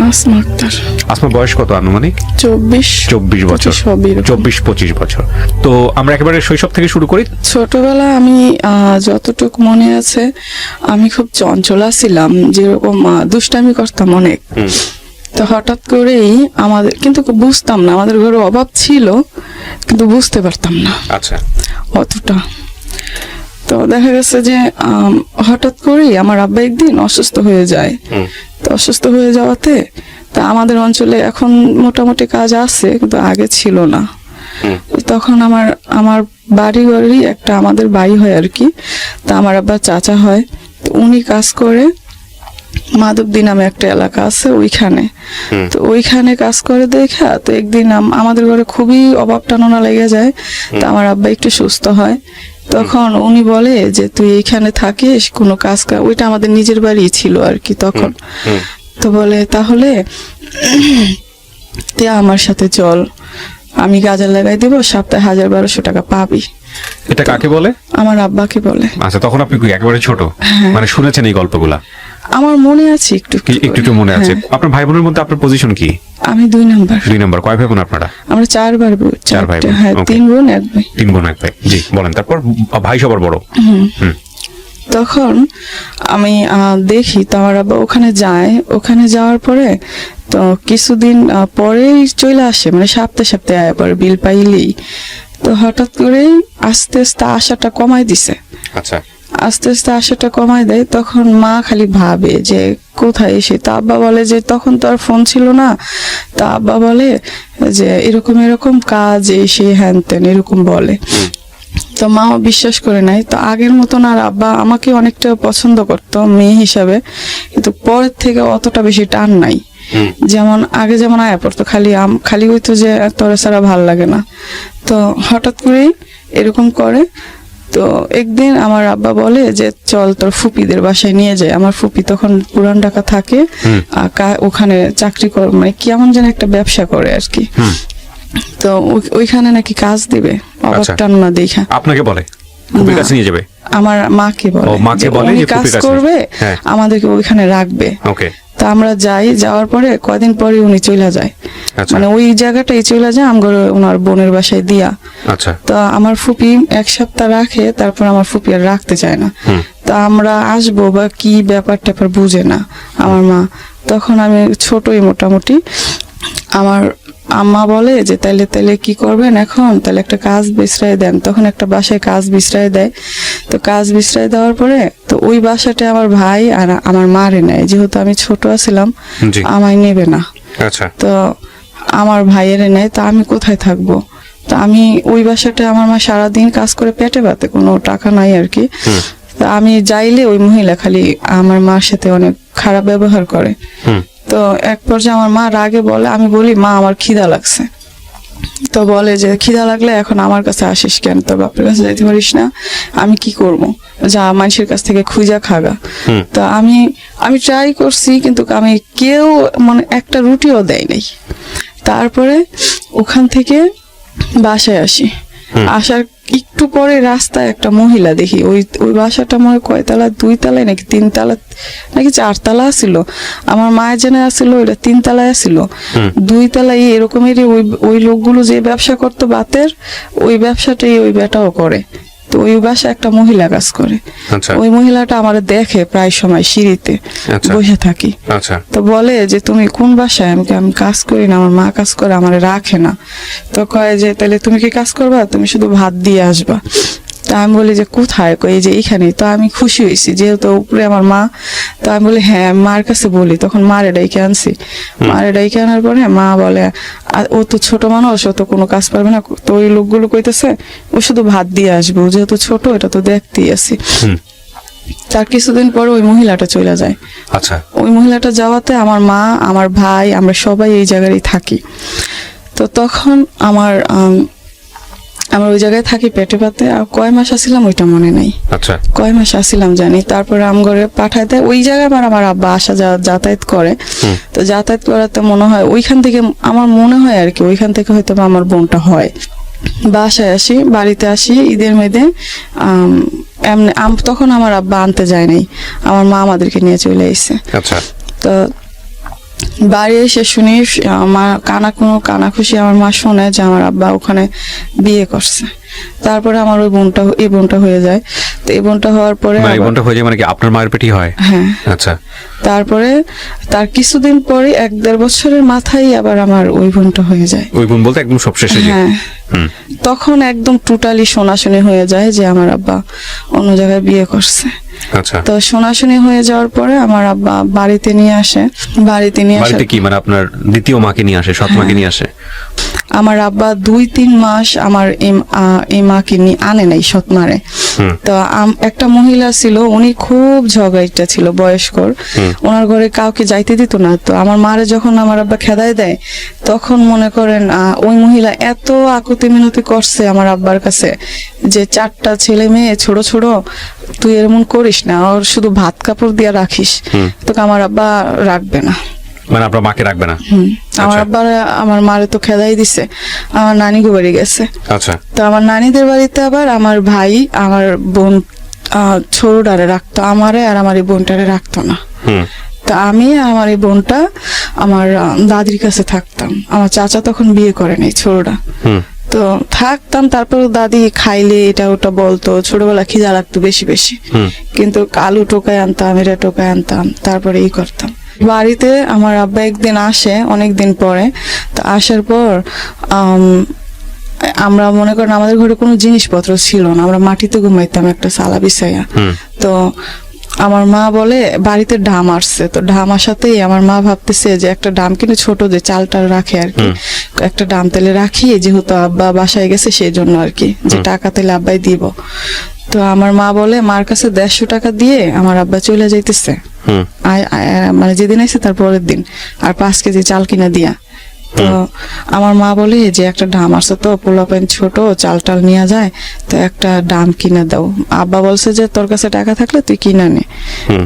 আসমা আক্তার। আসমার বয়স কত আনুমানিক? 24 বছর। 24-25 বছর। তো আমরা একেবারে শৈশব থেকে শুরু করি। ছোটবেলা আমি যতটুকু মনে আছে আমি খুব চঞ্চলা ছিলাম, যেরকম দুষ্টামি করতাম অনেক। তো হঠাৎ করেই আমাদের, কিন্তু বুঝতাম না, আমাদের ঘরে অভাব ছিল কিন্তু বুঝতে পারতাম না আচ্ছা অতটা। তো দেখা গেছে যে হঠাৎ করেই আমার আব্বা একদিন অসুস্থ হয়ে যায়। তো অসুস্থ হয়ে যাওয়াতে তা আমাদের অঞ্চলে এখন মোটামুটি কাজ আছে কিন্তু আগে ছিল না। তখন আমার বাড়ি একটা আমাদের বাড়ি হয় আর কি। তা আমার আব্বা চাচা হয়, তো উনি কাজ করে মাধবদী নামে একটা এলাকা আছে ওইখানে। তো ওইখানে কাজ করে দেখা তো একদিন আমাদের ঘরে খুবই অভাব টাননা লেগে যায়। তো আমার আব্বা একটু সুস্থ হয়, তখন উনি বলে যে তুই এইখানে থাকিস, কোনো কাজ, ওইটা আমাদের নিজের বাড়ি ছিল আর কি তখন। তো বলে তাহলে তুই আমার সাথে চল, আমি গাজা লাগাই দিব, সপ্তাহে 1000-1200 টাকা পাবি। এটা কাকে বলে? আমার আব্বাকে বলে। আচ্ছা, তখন আপনি কি একেবারে ছোট? মানে শুনেছেন এই গল্পগুলা? আমার মনে আছে একটু একটু মনে আছে। আপনার ভাই বোনের মধ্যে আপনার পজিশন কি? আমি 2 নাম্বার। 2 নাম্বার। কয় ভাই বোন আপনারা? আমরা 4 ভাই বোন। 4 ভাই বোন। হ্যাঁ, 3 বোন 1 ভাই। 3 বোন 1 ভাই। জি বলেন, তারপর ভাই সবার বড়। তখন আমি দেখি তো আমার আব্বা ওখানে যায়, ওখানে যাওয়ার পরে তো কিছুদিন পরেই চলে আসে, মানে সপ্তাহে আবার বিল পাইলেই। তো হঠাৎ করেই আস্তে আস্তে আশাটা কমাই দিছে। আচ্ছা। আস্তে আস্তে আশাটা কমাই দেয়। তখন মা খালি ভাবে যে কোথায় এসে। তা আব্বা বলে যে তখন তো আর ফোন ছিল না। তা আব্বা বলে যে এরকম এরকম কাজ, এসে হ্যান ত্যান এরকম বলে। তো মাও বিশ্বাস করে নাই। তো আগের মতন আর আব্বা আমাকে অনেকটা পছন্দ করতো মেয়ে হিসাবে, কিন্তু পরের থেকে অতটা বেশি টান নাই। যেমন আগে যেমন আয়া পড়তো, খালি হইতো যে তোরা ছাড়া ভাল লাগে না। তো হঠাৎ করেই এরকম করে। তো একদিন আমার আব্বা বলে যে চল তোর ফুপিদের বাসায় নিয়ে যায়। আমার ফুপি তখন পুরান ঢাকা থাকে, ওখানে চাকরি করে, মানে কেমন যেন একটা ব্যবসা করে আর কি। তো ওইখানে নাকি কাজ দিবে, অবটান না দেখা। আপনাকে বলে ফুপির কাছে নিয়ে যাবে? আমার মাকে বলে। মাকে বলে যে কাজ করবে, আমাদেরকে ওইখানে রাখবে। ওকে। তা আমরা যাই, যাওয়ার পরে কয়দিন পরে উনি চলে যায়। মানে ওই জায়গাটাই চলে যায় আমার ওনার বোনের বাসায় দিয়া। আচ্ছা। তো আমার ফুপি 1 সপ্তাহ রাখে, তারপর আমার ফুপি আর রাখতে চায় না। তা আমরা আসবো বা কি ব্যাপার ট্যাপার বুঝে না আমার মা। তখন আমি ছোটই মোটামুটি। আমার আম্মা বলে যে তাইলে কি করবেন এখন, তাহলে একটা কাজ বিছরাই দেন। তখন একটা বাসায় কাজ বিছরাই দেয়। তো কাজ বিছরাই দেওয়ার পরে তো ওই বাসাটা আমার ভাই আর আমার মারে নেয়, যেহেতু আমি ছোট ছিলাম আমায় নেবে না। আচ্ছা। তো আমার ভাইয়ের নেয়। তো আমি কোথায় থাকবো? তো আমি ওই বাসাটা আমার মা সারাদিন কাজ করে পেটে পাতে, কোনো টাকা নাই আর কি। তো আমি যাইলে ওই মহিলা খালি আমার মার সাথে অনেক খারাপ ব্যবহার করে। তো এক পর্যায়ে আমার মা রাগে বলে, আমি বলি মা আমার খিদা লাগছে। তো বলে যে খিদা লাগলে এখন আমার কাছে আসিস কেন, তোর বাপের কাছে যাইতে পারিস না? আমি কি করবো, যা মানুষের কাছ থেকে খুঁজা খাগা। তো আমি ট্রাই করছি, কিন্তু আমি কেউ মানে একটা রুটিও দেয় নাই। তারপরে ওখান থেকে বাসায় আসি। আসার একটু পরে রাস্তায় একটা মহিলা দেখি। ওই বাসাটা মনে কয়তলা, 2 তলায় নাকি 3 তলা নাকি 4 তলা ছিল। আমার মায়ের জেনে আসছিল ওইটা 3 তলায় ছিল। 2 তলায় এরকমেরই ওই লোকগুলো যে ব্যবসা করতো বাতের, ওই ব্যবসাটাই ওই বেটাও করে। তো ওই বাসায় একটা মহিলা কাজ করে। ওই মহিলাটা আমার দেখে প্রায় সময় সিঁড়িতে বসে থাকি। তো বলে যে তুমি কোন বাসায়? আমি কাজ করি না, আমার মা কাজ করে, আমার রাখে না। তো কয় যে তাহলে তুমি কি কাজ করবা? তুমি শুধু ভাত দিয়ে আসবা। তা আমি বলি যে কোথায়? কই যে এইখানেই। তো আমি খুশি হয়েছি যেহেতু উপরে আমার মা। তো আমি বলি হ্যাঁ, মার কাছে বলি। তখন মারে ডাইকে আনছি। মারে ডাইকে আনার পরে মা বলে ও তো ছোট মানুষ, ও তো কোনো কাজ পারবে না। তো ওই লোকগুলো কইতেছে ও শুধু ভাত দিয়ে আসবে, ও যেহেতু ছোট, এটা তো দেখতেই আছি। তার কিছুদিন পরে ওই মহিলাটা চলে যায়। আচ্ছা। ওই মহিলাটা যাওয়াতে আমার মা, আমার ভাই, আমরা সবাই এই জায়গায় থাকি। তো তখন আমার ওই জায়গায় থাকি পেটে পাতে। আর কয় মাস আসছিলাম ওইটা মনে নাই। আচ্ছা। কয় মাস আসছিলাম জানি। তারপরে আমগরে পাঠায় দেয়। ওই জায়গায় আমার আব্বা আসা যাতায়াত করে। তো যাতায়াত করাতে মনে হয় ওইখান থেকে, আমার মনে হয় আর কি, ওইখান থেকে হয়তো আমার বোনটা হয়। বাসায় আসি, বাড়িতে আসি ঈদের মেয়েদে। এমনি তখন আমার আব্বা আনতে যায় নাই, আমার মা আমাদেরকে নিয়ে চলে এসেছে। আচ্ছা। তো বাড়ি এসে শুনি মা কানাখুশি আমার মা শোনে যে আমার আব্বা ওখানে বিয়ে করছে। তারপরে আমার এই বোনটা হয়ে যায়। তো এই বোনটা হওয়ার পরে মানে এই বোনটা হয়ে যায় মানে কি আপনার মায়ের পেটই হয়? হ্যাঁ। আচ্ছা। তারপরে তার কিছুদিন পরে 1-1.5 বছরের মাথায় আবার আমার ওই বোনটা হয়ে যায়। ওই বোন বলতে একদম সবশেষে যে? হ্যাঁ। হুম। তখন একদম টোটালি শোনাশুনি হয়ে যায় যে আমার আব্বা অন্য জায়গায় বিয়ে করছে। আচ্ছা। তো শোনাশুনি হয়ে যাওয়ার পরে আমার আব্বা বাড়িতে নিয়ে আসে। বাড়িতে কি মানে আপনার দ্বিতীয় মাকে নিয়ে আসে, সৎ মাকে নিয়ে আসে? আমার আব্বা 2-3 মাস আমার এই মাকে নিয়ে আনে নাই, সৎ মারে। তো একটা মহিলা ছিল, উনি খুব ঝগড়াইটা ছিল, বয়স্কর। ওনার ঘরে কাউকে যাইতে দিত না। তো আমার মারে যখন আমার আব্বা খেদাই দেয়, তখন মনে করেন ওই মহিলা এত আকুতি মিনতি করছে আমার আব্বার কাছে যে 4টা ছেলে মেয়ে ছোট ছোট, তুই এরকম করিস না, ওর শুধু ভাত কাপড় দিয়া রাখিস, তোকে আমার আব্বা রাখবে না। মানে আপনার মাকে রাখবে না? আমার আব্বা আমার মারে তো খেদাই দিছে, আমার নানিকে বাড়ি গেছে। আচ্ছা। তো আমার নানিদের বাড়িতে আবার আমার ভাই আমার বোন ছোটটারে রাখতো, আমারে আর আমার এই বোনটারে রাখতো না। তো আমি আর আমার এই বোনটা আমার দাদির কাছে থাকতাম। আমার চাচা তখন বিয়ে করে নাই, ছোটটা। তো থাকতাম। তারপর দাদি খাইলে এটা ওটা বলতো, ছোটবেলা খিদা লাগতো বেশি বেশি, কিন্তু আলু টোকায় আনতাম, এটা টোকায় আনতাম, তারপরে এই করতাম। বাড়িতে আমার আব্বা একদিন আসে অনেকদিন পরে। তো আসার পর আমরা মনে করেন আমাদের ঘরে কোনো জিনিসপত্র ছিল না, আমরা মাটিতে ঘুমাইতাম একটা সালা বিছাইয়া। তো আমার মা বলে বাড়িতে ডাম আসছে। তো ডাম আসাতেই আমার মা ভাবতেছে যে একটা ডাম কিনে ছোট যে চালটা রাখে আর কি, একটা ডাম তেলে রাখি, যেহেতু আব্বা বাসায় গেছে সেই জন্য আর কি, যে টাকা তেলে আব্বাই দিব। তো আমার মা বলে মার কাছে 150 টাকা দিয়ে আমার আব্বা চলে যাইতেছে, মানে যেদিন আইছে তার পরের দিন, আর 5 কেজি চাল কিনা দিয়া। তো আমার মা বলে যে একটা ডাম আসছে, তো পোলাপাইন ছোট, চাল টাল নিয়ে যায়, তো একটা ডাম কিনে দাও। আব্বা বলছে যে তোর কাছে টাকা থাকলে তুই কিনা নে।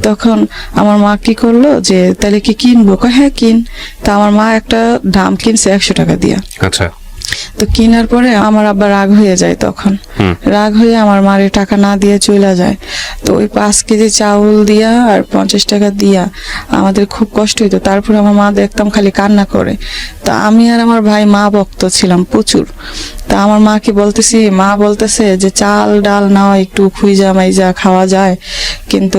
তখন আমার মা কি করলো যে তাহলে কি কিনবো, হ্যাঁ কিন। তা আমার মা একটা ডাম কিনছে 100 টাকা দিয়া। আচ্ছা। তো কেনার পরে আমার আব্বা রাগ হয়ে যায়, তখন রাগ হয়ে আমার মারে টাকা না দিয়ে চলে যায়। তো ওই 5 কেজি চাউল দিয়া আর 50 টাকা দিয়া আমাদের খুব কষ্ট হইতো। তারপরে আমার মা দেখতাম খালি কান্না করে। তা আমি আর আমার ভাই মা ভক্ত ছিলাম প্রচুর। তা আমার মাকে বলতেছি, মা বলতেছে যে চাল ডাল নাও, একটু খুঁজা মাইজা খাওয়া যায়, কিন্তু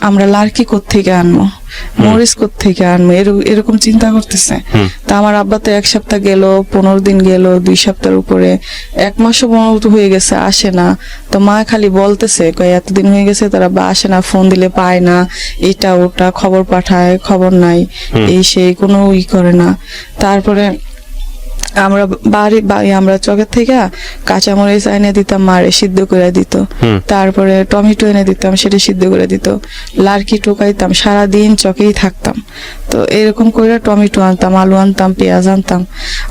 আমরা লার্কি কোত্থেকে আনবো, মরিচ কোত্থেকে আনবো, এরকম চিন্তা করতেছে। তা আমার আব্বা তো 1 সপ্তাহ গেল, 15 দিন গেল, 2 সপ্তাহের উপরে, 1 মাসও 15 হয়ে গেছে, আসে না। তো মা খালি বলতেছে এতদিন হয়ে গেছে তার আব্বা আসে না, ফোন দিলে পায় না, এটা ওটা খবর পাঠায়, খবর নাই, এই সেই কোনো করে না। তারপরে আমরা আমরা চকের থেকে কাঁচামরিচ এনে দিতাম, মারে সিদ্ধ করে দিত। তারপরে টমেটো এনে দিতাম, সেটা সিদ্ধ করে দিত। লার্কি টোকাইতাম, সারাদিন চকেই থাকতাম। তো এরকম করে টমেটো আনতাম, আলু আনতাম, পেঁয়াজ আনতাম,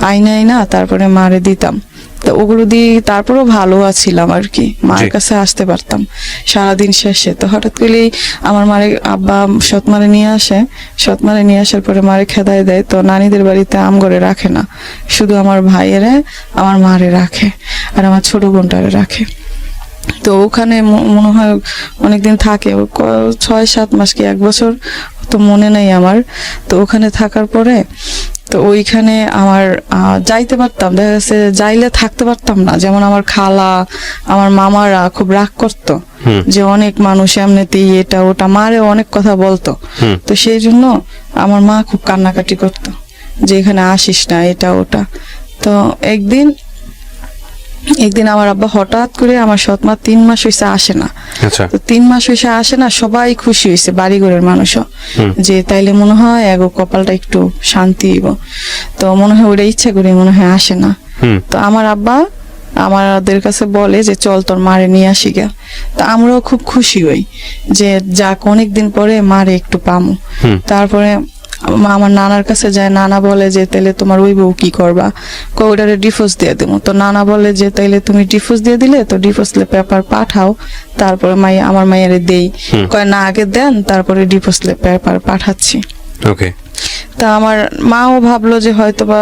আইনা তারপরে মারে দিতাম। তো ওগুলো দিয়ে তারপরও ভালো আছিলাম আর কি, মায়ের কাছে আসতে পারতাম সারাদিন শেষে। তো হঠাৎ করেই আমার মারে আব্বা সৎমারে নিয়ে আসে, সৎমারে নিয়ে আসার পরে মারে খেদাই দেয়। তো নানিদের বাড়িতে আমগরে রাখে না, শুধু আমার ভাইয়েরে আমার মারে রাখে আর আমার ছোট বোনটারে রাখে। তো ওখানে মনে হয় অনেকদিন থাকে, 6-7 মাস কি 1 বছর, তো মনে নেই আমার। তো ওখানে থাকার পরে তো ওইখানে আমার যাইতে পারতাম, দেখা যাচ্ছে যাইলে থাকতে পারতাম না। যেমন আমার খালা, আমার মামারা খুব রাগ করতো যে অনেক মানুষ এমনিতেই এটা ওটা, মারে অনেক কথা বলতো। তো সেই জন্য আমার মা খুব কান্নাকাটি করতো যে এখানে আসিস না, এটা ওটা। তো একদিন আমার আব্বা হঠাৎ করে, আমার সৎমা 3 মাস হয়েছে আসে না। তো 3 মাস হয়েছে আসে না, সবাই খুশি হয়েছে বাড়িঘরের মানুষও, যে তাইলে মনে হয় এগো কপালটা একটু শান্তি হইব। তো মনে হয় ওটা ইচ্ছা করে মনে হয় আসে না। তো আমার আব্বা আমাদের কাছে বলে যে চল তোর মারে নিয়ে আসি গা। তা আমরাও খুব খুশি হই যে যাক অনেকদিন পরে মারে একটু পামু। তারপরে আমার নানার কাছে যায়, নানা বলে যে তাইলে তোমার ওই বউ কি করবা, ওটারে ডিভোর্স দিয়ে দেবো। তো নানা বলে যে তাইলে তুমি ডিভোর্স দিয়ে দিলে তো ডিভোর্স পেপার পাঠাও, তারপরে আমার মায়েরে দেই। কয় না আগে দেন, তারপরে ডিভোর্স পেপার পাঠাচ্ছি। তা আমার মাও ভাবলো যে হয়তো বা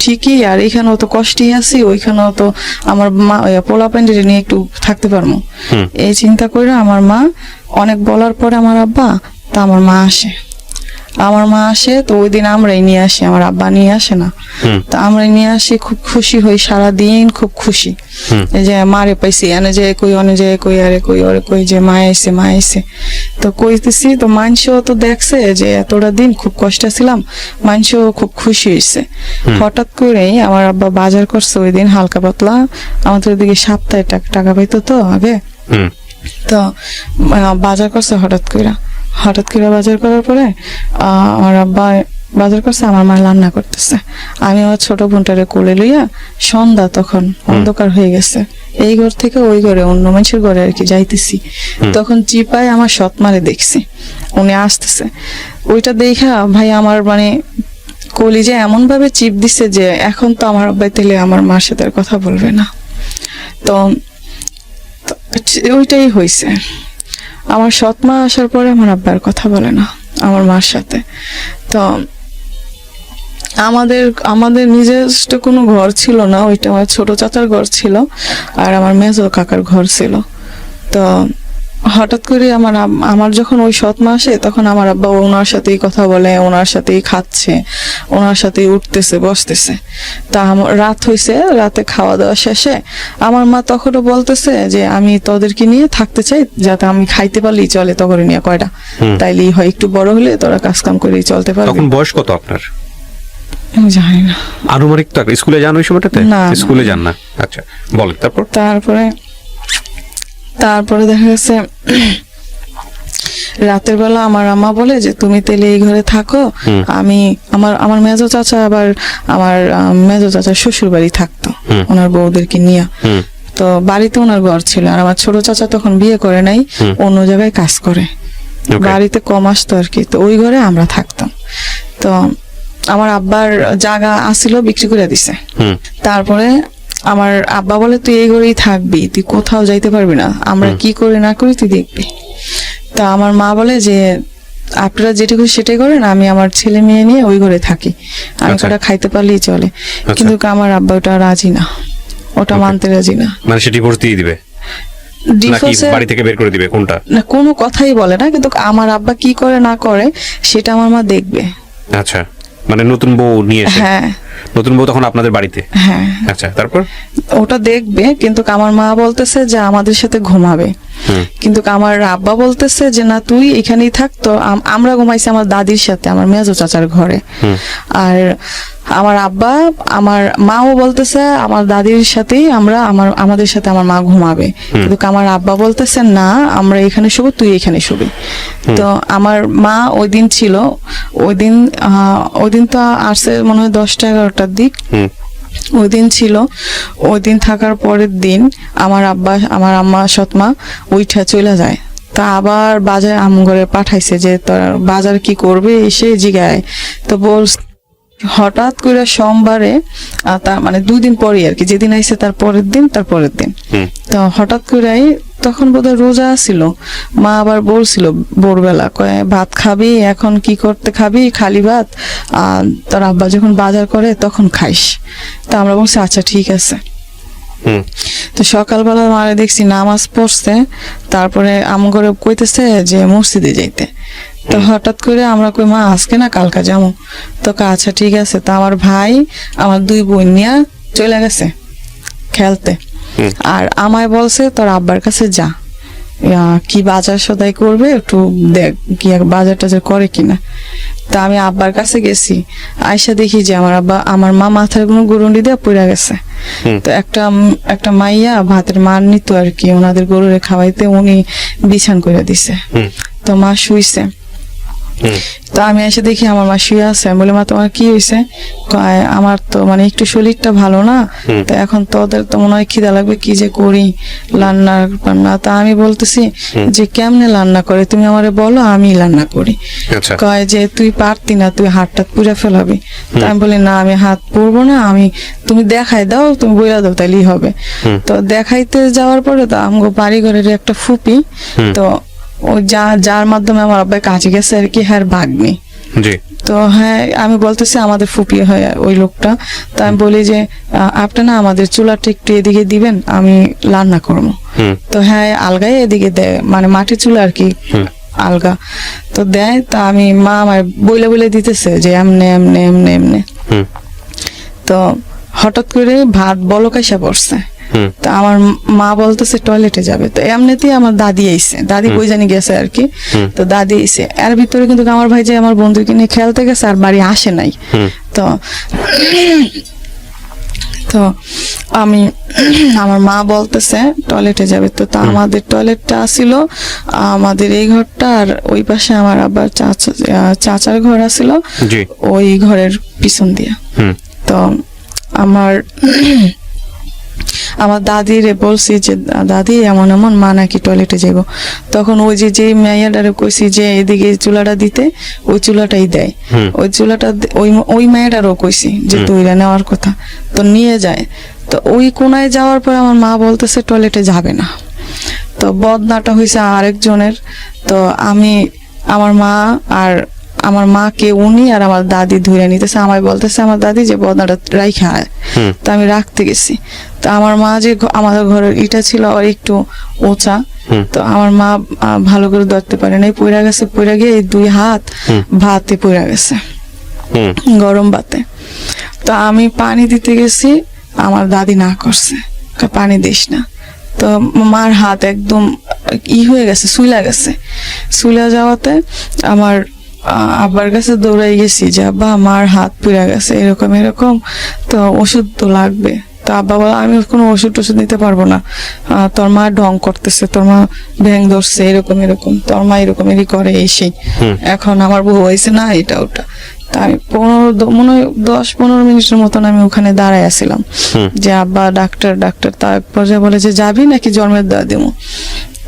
ঠিকই, আর এখানেও তো কষ্টই আছি, ওইখানেও তো আমার মা পোলা প্যান্ডেটে নিয়ে একটু থাকতে পারবো, এই চিন্তা করে আমার মা অনেক বলার পরে আমার আব্বা, তা আমার মা আসে। আমার মা আসে, তো ওই দিন আমরাই নিয়ে আসি, আমার আব্বা নিয়ে আসে না। তো আমরাই নিয়ে আসি, খুব খুশি হই, সারাদিন খুব খুশি। এই যে মারে পাইছি, এনে যে কই অনে যে কই আরে কই ওরে কই যে মা আইছে মা আইছে। তো কইতেছি, তো মানুষও তো দেখছে যে এতটা দিন খুব কষ্ট ছিলাম, মানুষও খুব খুশি হয়েছে। হঠাৎ করেই আমার আব্বা বাজার করছে ওই দিন হালকা পাতলা, আমাদের ওদিকে সপ্তাহে টাকা পাইতো তো আগে। তো বাজার করছে হঠাৎ করে বাজার করার পরে আমার আব্বা বাজার করছে, আমার মা রান্না করতেছে। আমি আমার ছোট বোনটারে কোলে লইয়া, সন্ধ্যা তখন অন্ধকার হয়ে গেছে, এই ঘর থেকে ওই ঘরে অন্য মানুষের ঘরে আর কি যাইতেছি। তখন চিপায় আমার সৎ মারে দেখছি, উনি আসতেছে। ওইটা দেখা ভাই আমার মানে কলিজে এমন ভাবে চিপ দিছে যে এখন তো আমার আব্বাই তেলে আমার মার সাথে আর কথা বলবে না। তো ওইটাই হয়েছে। আমার সৎ মা আসার পরে আমার আব্বার কথা বলে না আমার মার সাথে। তো আমাদের নিজস্ব কোনো ঘর ছিল না, ওইটা আমার ছোট চাচার ঘর ছিল, আর আমার মেজো কাকার ঘর ছিল। তো হঠাৎ করে আমার যখন ওই সৎ মা আসে, তখন আমার আব্বা ওনার সাথেই কথা বলে, ওনার সাথেই খাচ্ছে, ওনার সাথেই উঠতেছে বসতেছে। তা রাত হয়েছে, রাতে খাওয়া দাওয়া শেষে আমার মা তখনও বলতেছে যে আমি তোদেরকে নিয়ে থাকতে চাই, যাতে আমি খাইতে পারলেই চলে, তখন নিয়ে কয়টা তাইলেই হয়, একটু বড় হলে তোরা কাজ কাম করেই চলতে পারবি। তখন বয়স কত আপনার? আমি জানি না, আনুমানিক। তো স্কুলে যান ওই সময়টাতে? না, স্কুলে যান না। আচ্ছা, বলেন। তারপরে দেখা গেছে রাতের বেলা আমার আম্মা বলে যে তুমি তাহলে এই ঘরে থাকো, আমি আমার মেজো চাচা, আবার আমার মেজো চাচার শ্বশুর বাড়ি থাকতো ওনার বউদেরকে নিয়ে। তো বাড়িতে ওনার ঘর ছিল, আর আমার ছোট চাচা তখন বিয়ে করে নাই, অন্য জায়গায় কাজ করে, বাড়িতে কম আসতো আর কি। তো ওই ঘরে আমরা থাকতাম। তো আমার আব্বার জায়গা আসিল, বিক্রি করে দিছে। তারপরে আমার আব্বা বলে তুই এই ঘরেই থাকবি, তুই কোথাও যাইতে পারবি না, আমরা কি করি না করি তুই দেখবি। তা আমার মা বলে যে আপনারা যেটুকু সেটাই করেন, আমি আমার ছেলে মেয়ে নিয়ে ওই ঘরে থাকি, আমি কটা খাইতে পারলেই চলে। কিন্তু আমার আব্বা ওটা রাজি না, ওটা মানতে রাজি না। মানে সে ডিভোর্স দিয়ে দিবে নাকি বাড়ি থেকে বের করে দিবে, কোনটা? না, কোনো কথাই বলে না, কিন্তু আমার আব্বা কি করে না করে সেটা আমার মা দেখবে। আচ্ছা, মানে নতুন বউ নিয়ে এসে? হ্যাঁ, নতুন বউ তখন আপনাদের বাড়িতে? হ্যাঁ। আচ্ছা, তারপর? ওটা দেখবে, কিন্তু আমার মা বলতেছে যে আমাদের সাথে ঘুমাবে, কিন্তু আমার আব্বা বলতেছে যে না তুই এখানেই থাক। তো আমরা ঘুমাইছি আমার দাদির সাথে, আমার মেজো চাচার ঘরে। আর আমার আব্বা, আমার মাও বলতেছে আমার দাদির সাথেই আমাদের সাথে আমার মা ঘুমাবে, কিন্তু আমার আব্বা বলতেছে না আমরা এখানে শুবো, তুই এখানে শুবি। তো আমার মা ওই দিন ছিল, ওই দিন তো আসছে মনে হয় 10টা-11টার দিক। ওই দিন ছিল, ওই দিন থাকার পরের দিন আমার আম্মা সৎমা উইঠা চলে যায়। তা আবার বাজার আমঘরে পাঠাইছে যে তোর বাজার কি করবে এসে জিগায়। তো বল হঠাৎ করে সোমবারে, তার মানে 2 দিন পরে আর কি, যেদিন আইছে তার পরের দিন। তো হঠাৎ করে তখন বোধহয় রোজা ছিল, মা আবার বলছিল ভোরবেলা কয়ে ভাত খাবি, এখন কি করতে খাবি, খালি ভাত, তোর আব্বা যখন বাজার করে তখন খাইস। তা আমরা বলছি আচ্ছা ঠিক আছে। তো সকালবেলা মারে দেখছি নামাজ পড়ছে, তারপরে আমঘরে কইতেছে যে মসজিদে যাইতে। তো হঠাৎ করে আমরা কই মা আজকে না কালকা যাবো। তো আচ্ছা ঠিক আছে। তো আমার ভাই আমার 2 বোন নিয়ে চলে গেছে খেলতে, আর আমায় বলছে তোর আব্বার কাছে যা, কি বাজার সদাই করবে একটু দেখ, কি বাজার টাজার করে কিনা। তা আমি আব্বার কাছে গেছি, আয়সা দেখি যে আমার মা মাথার কোনো গরুন্ডি দিয়ে পড়ে গেছে। তো একটা মাইয়া ভাতের মান নিত আর কি, ওনাদের গরুরে খাওয়াইতে, উনি বিছান করে দিছে। তো মা শুইছে। তো আমি এসে দেখি আমার মা শুয়ে আছে। আমি বলি মা তোমার কি হয়েছে? আমার তো মানে একটু শরীরটা ভালো না, তো এখন তোদের তো মনে হয় খিদা লাগবে, কি যে করি রান্না। তা আমি বলতেছি যে কেমনে রান্না করে তুমি আমারে বলো, আমি রান্না করি। কয় যে তুই পারতি না, তুই হাতটা পুড়ে ফেলাবি। তা আমি বলি না আমি হাত পুড়বো না, তুমি দেখাই দাও, তুমি বইলা দাও তাইলেই হবে। তো দেখাইতে যাওয়ার পরে তো আমগো বাড়ি ঘরের একটা ফুপি, তো ও যার মাধ্যমে আমার আব্বাই কাছে গেছে আর কি, হ্যাঁ ভাগ্নি। তো হ্যাঁ আমি বলতেছি আমাদের ফুপি হয় ওই লোকটা। তো আমি বলি যে আপনি না আমাদের চুলাটা একটু এদিকে দিবেন, আমি রান্না করবো। তো হ্যাঁ আলগায় এদিকে দেয়, মানে মাটির চুলা আর কি, আলগা। তো দেয়, তা আমি মা আমার বইলে বইলে দিতেছে যে এমনে এমনে এমনে এমনে। হুম তো হঠাৎ করে ভাত বলক আইসা পড়ছে। হুম তো আমার মা বলতেছে টয়লেটে যাবে, তো এমনিতেই আমার দাদি আইছে, দাদি কই জানি গেছে আর কি। হুম। তো দাদি আইছে, এর ভিতরে কিন্তু আমার ভাই যে আমার বন্ধুকে নিয়ে খেলতে গেছে আর বাড়ি আসে নাই। হুম তো তো আমি আমার মা বলতেছে টয়লেটে যাবে, তো তা আমাদের টয়লেটটা ছিল আমাদের এই ঘরটা, আর ওই পাশে আমার আবার চাচার ঘর আছিল জি ওই ঘরের পিছন দিয়া। হুম তো আমার আমার দাদিরে বলছি যে দাদি এমন এমন মা নাকি টয়লেটে যাবো। তখন ওই যে মেয়েটারে কইছি যে এদিকে চুলাটা দিতে, ওই চুলাটাই দেয়। হুম। ওই চুলাটা ওই মেয়েটারও কইছি যে তুইরা নেওয়ার কথা, তো নিয়ে যায়। তো ওই কোনায় যাওয়ার পর আমার মা বলতেছে টয়লেটে যাবে না। তো বদনাটা হয়েছে আরেকজনের। তো আমি আমার মা আর আমার মাকে উনি আর আমার দাদি ধরে নিতেছে, আমায় বলতেছে আমার দাদি যে বদনাটা রাইখা আয়। হুম তো আমি রাখতে গেছি। তো আমার মা যে আমাদের ঘরের ইটা ছিল আর একটু উঁচা, হুম। তো আমার মা ভালো করে ধরতে পারে নাই, পইরা গেছে, পইরা গিয়ে এই 2 হাত হুম। ভাতে পইরা গেছে, হুম গরম ভাতে। তো আমি পানি দিতে গেছি, আমার দাদি না করছে, কয় পানি দিস না। তো মার হাত একদম হয়ে গেছে, সুইলা গেছে। সুইলা যাওয়াতে আমার আব্বার কাছে দৌড়াই গেছি যে আব্বা মার হাত পুড়ে গেছে, এরকম এরকম, তো ওষুধ তো লাগবে। তো আব্বা বলে আমি কোনো ওষুধ টষুধ নিতে পারবো না, তোর মা ঢং করতেছে, তোর মা ভ্যাং ধরছে, এরকম এরকম, তোর মা এরকম এরই করে এই সেই। এখন আমার বউ হয়েছে না এটা ওটা। তা আমি 10-15 মিনিটের মতন আমি ওখানে দাঁড়ায় আছিলাম যে আব্বা ডাক্তার ডাক্তার। তারপর যে বলে যে যাবি নাকি জন্মের দেওয়া দেবো।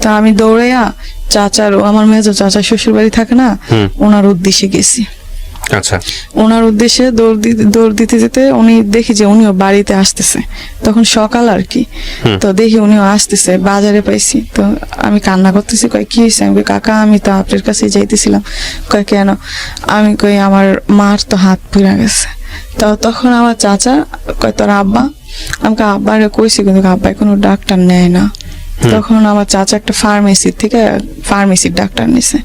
তা আমি দৌড়াইয়া আমার মেজো চাচা শ্বশুর বাড়ি থাকে না, ওনার উদ্দেশ্যে গেছি। আচ্ছা ওনার উদ্দেশ্যে দৌড় দিতে যেতে উনি দেখি যে উনিও বাড়িতে আসতেছে, তখন সকাল আর কি। তো দেখি উনিও আসতেছে, বাজারে পাইছি। তো আমি কান্না করতেছি, কয় কি হয়েছে? আমি কই কাকা আমি তো আপনার কাছে যাইতেছিলাম। কয় কেন? আমি কই আমার মার তো হাত পুড়ে গেছে। তো তখন আমার চাচা কয় তোর আব্বা? আমাকে আব্বারে কইছি, কিন্তু আব্বাই কোনো ডাক্তার নেয় না। তখন আমার চাচা একটা ফার্মেসির ডাক্তার নিছে,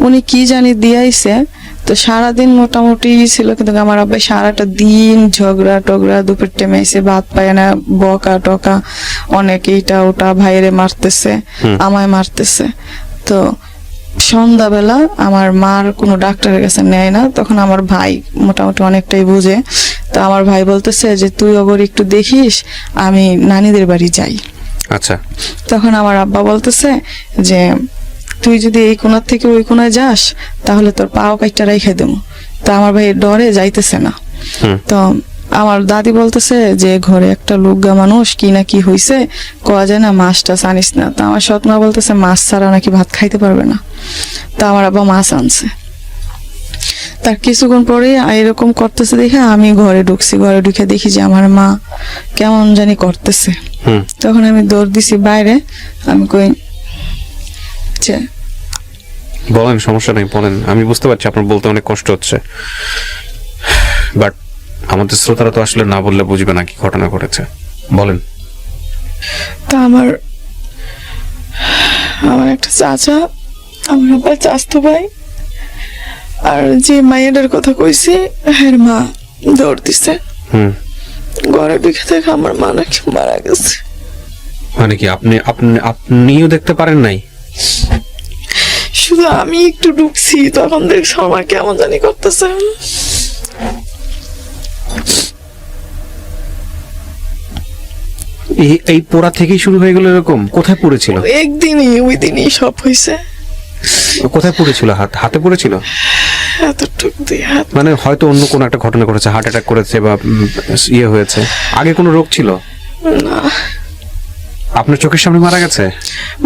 উনি কি জানি দিয়াইছে। তো সারাদিন মোটামুটি ছিল, কিন্তু আমার আব্বাই সারাটা দিন ঝগড়া টগড়া, দুপুর টাইমে এসে ভাত পায় না, বকা টকা অনেক, এইটা ওটা ভাইরে মারতেছে, আমায় মারতেছে। তো সন্ধ্যাবেলা আমার মার কোনো ডাক্তারের কাছে নেয় না, তখন আমার ভাই মোটামুটি অনেকটাই বুঝে। তো আমার ভাই বলতেছে যে তুই ওগর একটু দেখিস, আমি নানিদের বাড়ি যাই। আচ্ছা তখন আমার আব্বা বলতেছে যে তুই যদি এই কোণার থেকে ওই কোণায় যাস তাহলে তোর পাও কাইটা রাইখা দেবো। তো আমার ভাই ডরে যাইতেছে না। তো আমার দাদি বলতেছে যে ঘরে একটা লুগা মানুষ কি না কি হইছে, কোয়া যায় না, মাছটা আনিস না। তো আমার সৎমা বলতেছে মাছ ছাড়া নাকি ভাত খাইতে পারবে না। তো আমার আব্বা মাছ আনছে। তার কিছুক্ষণ পরে এরকম করতেছে দেখে আমি ঘরে ঢুকছি, ঘরে ঢুকে দেখি যে আমার মা কেমন জানি করতেছে। তখন আমি দৌড় দিছি বাইরে, আমি কই যে বলেন সমস্যা নেই বলেন, আমি বুঝতে পারছি আপনার বলতে অনেক কষ্ট হচ্ছে, বাট আমাদের শ্রোতারা তো আসলে না বললে বুঝবে না কি ঘটনা ঘটেছে, বলেন। তা আমার একটা চাচা, আমার আবার চাচতো ভাই, আর যে মায়ের কথা কইছি হ্যাঁ মা দৌড় দিছে। ঘরে ঢুকে দেখে আমার মা নাকি মারা গেছে। মানে কি আপনিও দেখতে পারেন নাই? শুধু আমি একটু ঢুকছি, তখন দেখছি আমার কেমন জানি করতেছে। এই পোড়া থেকেই শুরু হয়ে গেল এরকম? কোথায় পড়েছিল? ওই দিনই সব হয়েছে। কোথায় পড়েছিল? হাতে পড়েছিল? মানে হয়তো অন্য কোনো একটা ঘটনা ঘটেছে, হার্ট অ্যাটাক করেছে বা ইয়ে হয়েছে। আগে কোনো রোগ ছিল না? আপনার চোখের সামনে মারা গেছে?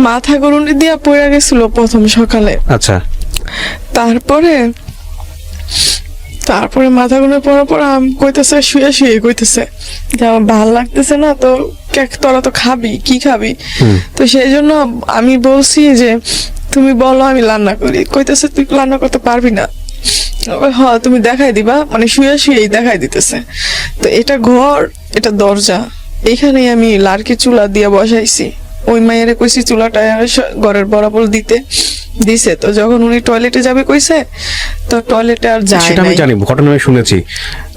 মাথা গরুনি দিয়া পড়ে গেছিল প্রথম সকালে। আচ্ছা, তারপরে মাথা গুনে পড়ার পর কইতেছে শুয়ে কইতেছে যে আমার ভাল লাগতেছে না, তো তোরা তো খাবি, কি খাবি? তো সেই জন্য আমি বলছি যে তুমি বলো আমি রান্না করি। কইতেছে তুই রান্না করতে পারবি না? হ্যাঁ তুমি দেখাই দিবা, মানে শুয়েই দেখাই দিতেছে। তো এটা ঘর, এটা দরজা, এইখানে আমি লার্কি চুলা দিয়ে বসাইছি। ওই মায়ের কইছি চুলাটা ঘরের বরাবর দিতে, দিছে। তো যখন উনি টয়লেটে যাবে কইছে, তো টয়লেটে আর যায় সেটা আমি নাই। জানি, ঘটনা আমি শুনেছি।